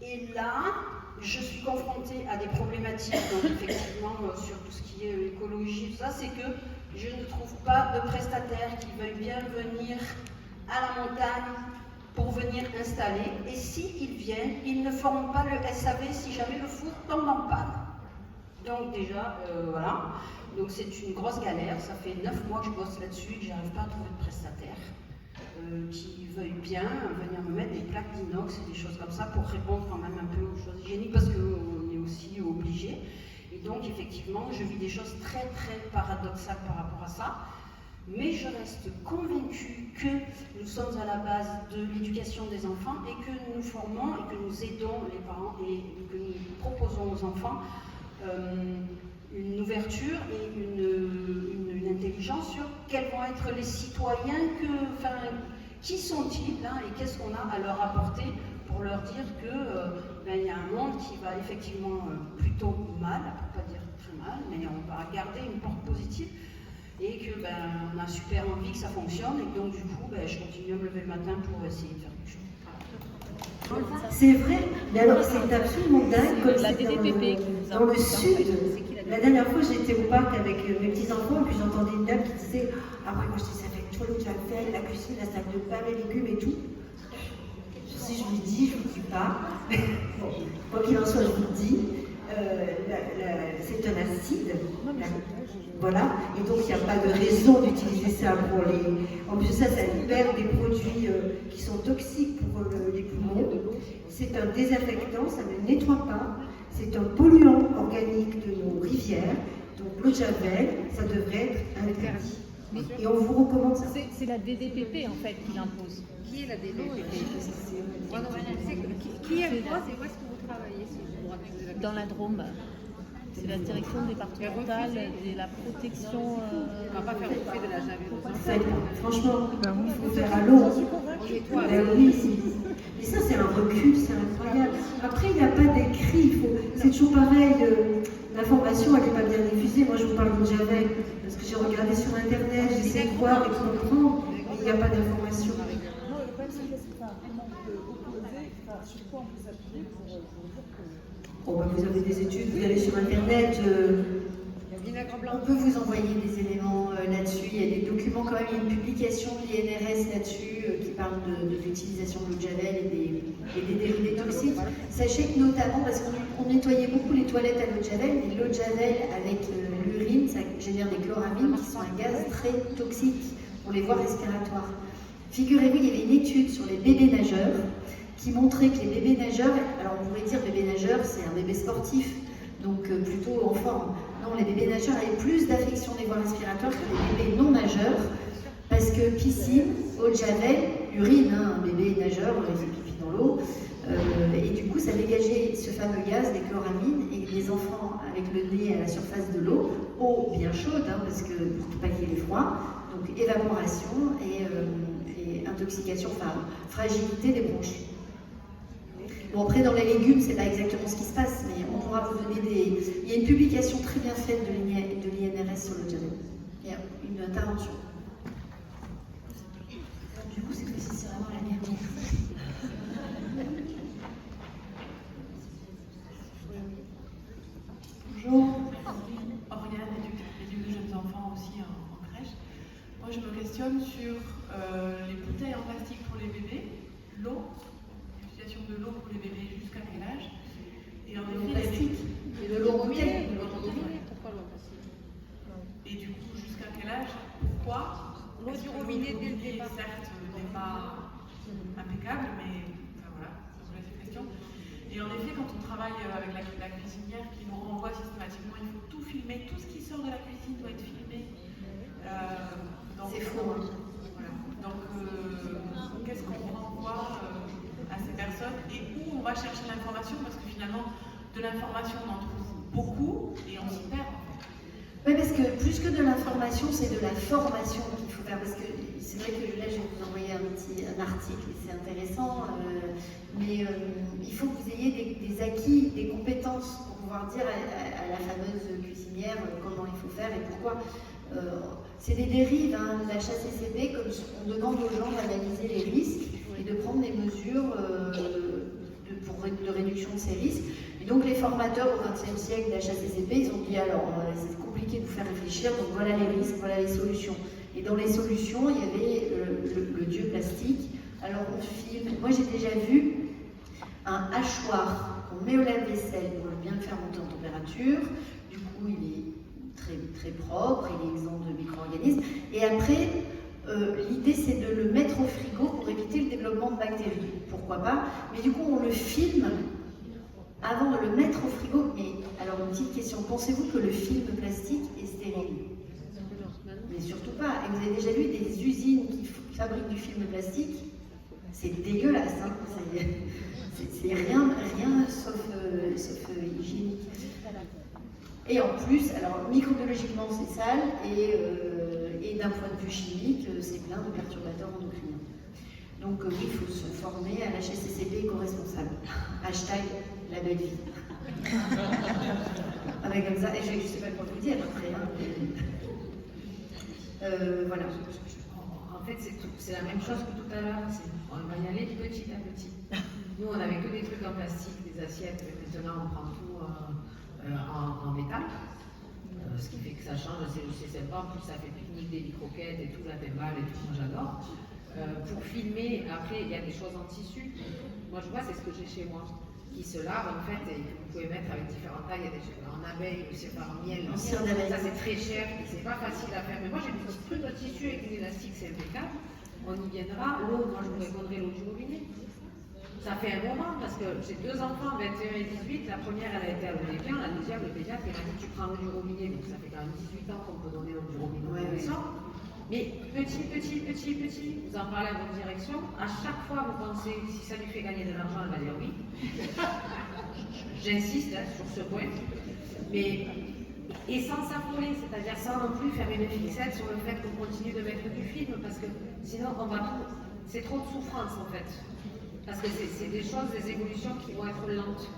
Et là, je suis confrontée à des problématiques, donc effectivement, sur tout ce qui est écologie, tout ça, c'est que je ne trouve pas de prestataires qui veuillent bien venir à la montagne pour venir installer, et s'ils viennent, ils ne feront pas le SAV si jamais le four tombe en panne. Donc déjà, voilà, donc c'est une grosse galère, ça fait 9 mois que je bosse là-dessus et que j'arrive pas à trouver de prestataire qui veuille bien venir me mettre des plaques d'inox et des choses comme ça pour répondre quand même un peu aux choses hygiéniques parce qu'on est aussi obligé. Et donc effectivement, je vis des choses très très paradoxales par rapport à ça. Mais je reste convaincue que nous sommes à la base de l'éducation des enfants et que nous formons et que nous aidons les parents et que nous proposons aux enfants une ouverture et une intelligence sur quels vont être les citoyens, qui sont-ils hein, et qu'est-ce qu'on a à leur apporter pour leur dire que y a un monde qui va effectivement plutôt mal, pour pas dire très mal, mais on va garder une porte positive. Et que on a super envie que ça fonctionne et que donc du coup je continue à me lever le matin pour essayer de faire quelque chose. C'est vrai, mais alors c'est absolument dingue comme c'est dans le sud. La dernière fois j'étais au parc avec mes petits-enfants et puis j'entendais une dame qui disait « Ah ouais, moi je dis ça fait toi le fait, la cuisine, la salle de pain, les légumes et tout. » Si je lui dis, je ne vous dis pas, bon, quoi qu'il en soit, je vous le dis, c'est un acide. Voilà, et donc il n'y a pas de raison d'utiliser ça pour les... En plus ça libère des produits qui sont toxiques pour les poumons. C'est un désinfectant, ça ne nettoie pas. C'est un polluant organique de nos rivières. Donc l'eau de Javel, ça devrait être interdit. Et on vous recommande ça. C'est la DDPP en fait qui l'impose. Qui est la DDPP? Qui est le droit? C'est où est-ce que vous travaillez sur le droit de... Dans la Drôme. C'est la direction départementale de la protection. On ne va pas faire bouffer de la javel aux enfants. Franchement, il faut faire à l'eau. Oui, mais ça c'est un recul, c'est incroyable. Après, il n'y a pas d'écrit, c'est toujours pareil, l'information elle n'est pas bien diffusée. Moi je vous parle de Javel, parce que j'ai regardé sur internet, j'essaie de voir et de comprendre, mais il n'y a pas d'information. Non, le problème c'est que c'est pas vraiment opposé, sur quoi on peut s'appuyer pour dire que... Vous avez des études, vous allez sur internet, on peut vous envoyer des éléments là-dessus. Il y a des documents quand même, il y a une publication de l'INRS là-dessus qui parle de l'utilisation de l'eau de Javel et des dérivés toxiques. Sachez que notamment, parce qu'on nettoyait beaucoup les toilettes à l'eau de Javel, mais l'eau de Javel avec l'urine, ça génèrent des chloramines qui sont un gaz très toxique pour les voies respiratoires. Figurez-vous, il y avait une étude sur les bébés nageurs qui montrait que les bébés nageurs, alors on pourrait dire bébé nageur, c'est un bébé sportif, donc plutôt en forme. Non, les bébés nageurs avaient plus d'affections des voies respiratoires que les bébés non nageurs, parce que piscine, eau de javel, urine, un bébé nageur, il fait pipi dans l'eau, et du coup ça dégageait ce fameux gaz, des chloramines, et les enfants avec le nez à la surface de l'eau, eau bien chaude, parce que pour pas qu'il y ait froid, donc évaporation et intoxication, enfin fragilité des bronches. Bon, après, dans les légumes, c'est pas exactement ce qui se passe, mais on pourra vous donner des... Il y a une publication très bien faite de l'INRS sur le javel. Il y a une intervention. Du coup, cette fois-ci, c'est vraiment la dernière. Bonjour, Oriane, éduque de jeunes enfants aussi en crèche. Moi, je me questionne sur les bouteilles en plastique pour les bébés, l'eau, l'utilisation de l'eau pour les bébés jusqu'à quel âge? Et en effet, plastique et de l'eau en bouteille. Et du coup, jusqu'à quel âge? Pourquoi? L'eau du robinet, certes, n'est pas impeccable, mais enfin, voilà, ça soulève cette question. Et en effet, quand on travaille avec la cuisinière qui nous renvoie systématiquement, il faut tout filmer, tout ce qui sort de la cuisine doit être filmé. C'est faux. Voilà. Donc, qu'est-ce qu'on renvoie à ces personnes et où on va chercher l'information? Parce que finalement, de l'information, on en trouve beaucoup et on s'y perd. Oui, parce que plus que de l'information, c'est de la formation qu'il faut faire. Parce que c'est vrai que là, je vais vous envoyer un article, et c'est intéressant, mais il faut que vous ayez des acquis, des compétences pour pouvoir dire à la fameuse cuisinière comment il faut faire et pourquoi. C'est des dérives, hein, la HACCP, comme on demande aux gens d'analyser les risques et de prendre des mesures de réduction de ces risques. Et donc les formateurs au XXe siècle d'HACCP, ils ont dit alors c'est compliqué de vous faire réfléchir, donc voilà les risques, voilà les solutions. Et dans les solutions, il y avait le dieu plastique. Alors on filme, moi j'ai déjà vu un hachoir qu'on met au lave-vaisselle pour bien le faire monter en température. Du coup il est très propre, il est exempt de micro-organismes. Et après, l'idée c'est de le mettre au frigo pour éviter le développement de bactéries. Pourquoi pas? Mais du coup on le filme avant de le mettre au frigo. Mais alors une petite question, pensez-vous que le film plastique est stérile? Mais surtout pas. Et vous avez déjà vu des usines qui fabriquent du film plastique? C'est dégueulasse, hein. C'est rien sauf hygiénique. Et en plus, alors microbiologiquement c'est sale et d'un point de vue chimique, c'est plein de perturbateurs endocriniens. Donc oui, il faut se former à la HACCP éco-responsable. Hashtag la belle vie. Avec comme ça, et je ne sais pas quoi vous dire après. Hein. Voilà. En fait, c'est la même chose que tout à l'heure. On va y aller petit à petit. Nous, on n'avait que des trucs en plastique, des assiettes. Maintenant, on prend tout en métal. Ce qui fait que ça change, c'est sympa. En plus, ça fait pique-nique des croquettes et tout, la timbale et tout. Moi, j'adore. Pour filmer, après, il y a des choses en tissu. Moi, je vois, c'est ce que j'ai chez moi. Qui se lave en fait, et vous pouvez mettre avec différentes tailles. Il y a des choses en abeille, c'est par miel. Ça, c'est très cher, c'est pas facile à faire. Mais moi, j'ai des petits trucs de tissu avec une élastique, c'est impeccable. On y viendra. L'eau, moi, je vous répondrai l'eau du robinet. Ça fait un moment, parce que j'ai 2 enfants, 21 et 18. La première, elle a été à l'Olympien, la deuxième, le pédiatre, il m'a dit tu prends l'eau du robinet. Donc ça fait quand même 18 ans qu'on peut donner l'eau du robinet aux adolescents. Mais petit, vous en parlez à votre direction, à chaque fois vous pensez, si ça lui fait gagner de l'argent, elle va dire oui. J'insiste sur ce point. Mais, et sans s'affoler, c'est-à-dire sans non plus faire une fixette sur le fait qu'on continue de mettre du film, parce que sinon on va tout... C'est trop de souffrance en fait. Parce que c'est des choses, des évolutions qui vont être lentes.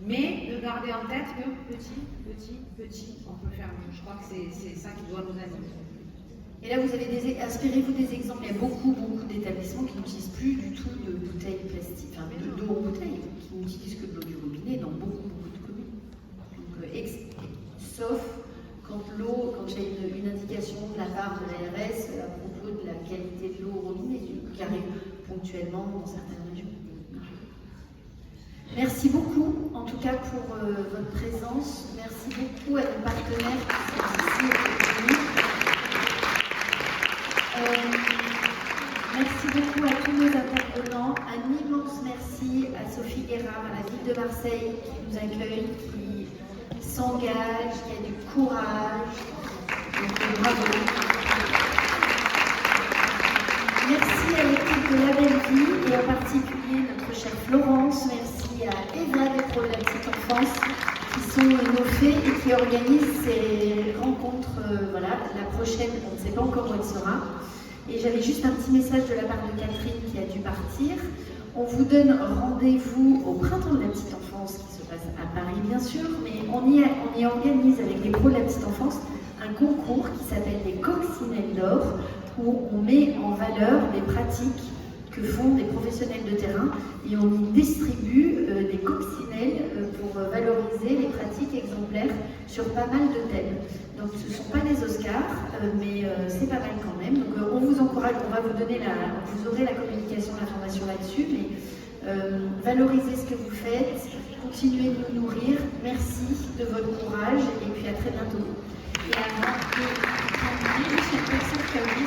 Mais de garder en tête que petit, on peut faire mieux. Je crois que c'est ça qui doit nous animer. Et là, vous avez inspirez-vous des exemples. Il y a beaucoup d'établissements qui n'utilisent plus du tout de bouteilles plastiques, enfin d'eau en bouteille, qui n'utilisent que de l'eau du robinet dans beaucoup de communes. Donc, sauf quand il y a une indication de la part de l'ARS à propos de la qualité de l'eau au robinet, qui arrive ponctuellement dans certaines régions. Merci beaucoup, en tout cas, pour votre présence. Merci beaucoup à nos partenaires qui sont ici aujourd'hui. Merci beaucoup à tous nos intervenants. Un immense merci à Sophie Guérard, à la ville de Marseille, qui nous accueille, qui s'engage, qui a du courage. Donc, bravo. Merci à l'équipe de La Belle Vie et en particulier notre chère Florence. Merci à Eva des Pros de la Petite Enfance qui sont nos fées et qui organisent ces rencontres. Voilà, la prochaine, on ne sait pas encore où elle sera. Et j'avais juste un petit message de la part de Catherine qui a dû partir. On vous donne rendez-vous au Printemps de la Petite Enfance qui se passe à Paris bien sûr, mais on y organise avec les pros de la Petite Enfance un concours qui s'appelle les Coccinelles d'or, où on met en valeur les pratiques que font des professionnels de terrain et on y distribue des coccinelles pour valoriser les pratiques exemplaires sur pas mal de thèmes. Donc ce ne sont pas des Oscars, mais c'est pas mal quand même. Donc on vous encourage, on va vous donner vous aurez la communication, l'information là-dessus, mais valorisez ce que vous faites, continuez de nous nourrir. Merci de votre courage et puis à très bientôt. Et avant de terminer, je suis une personne qui a oublié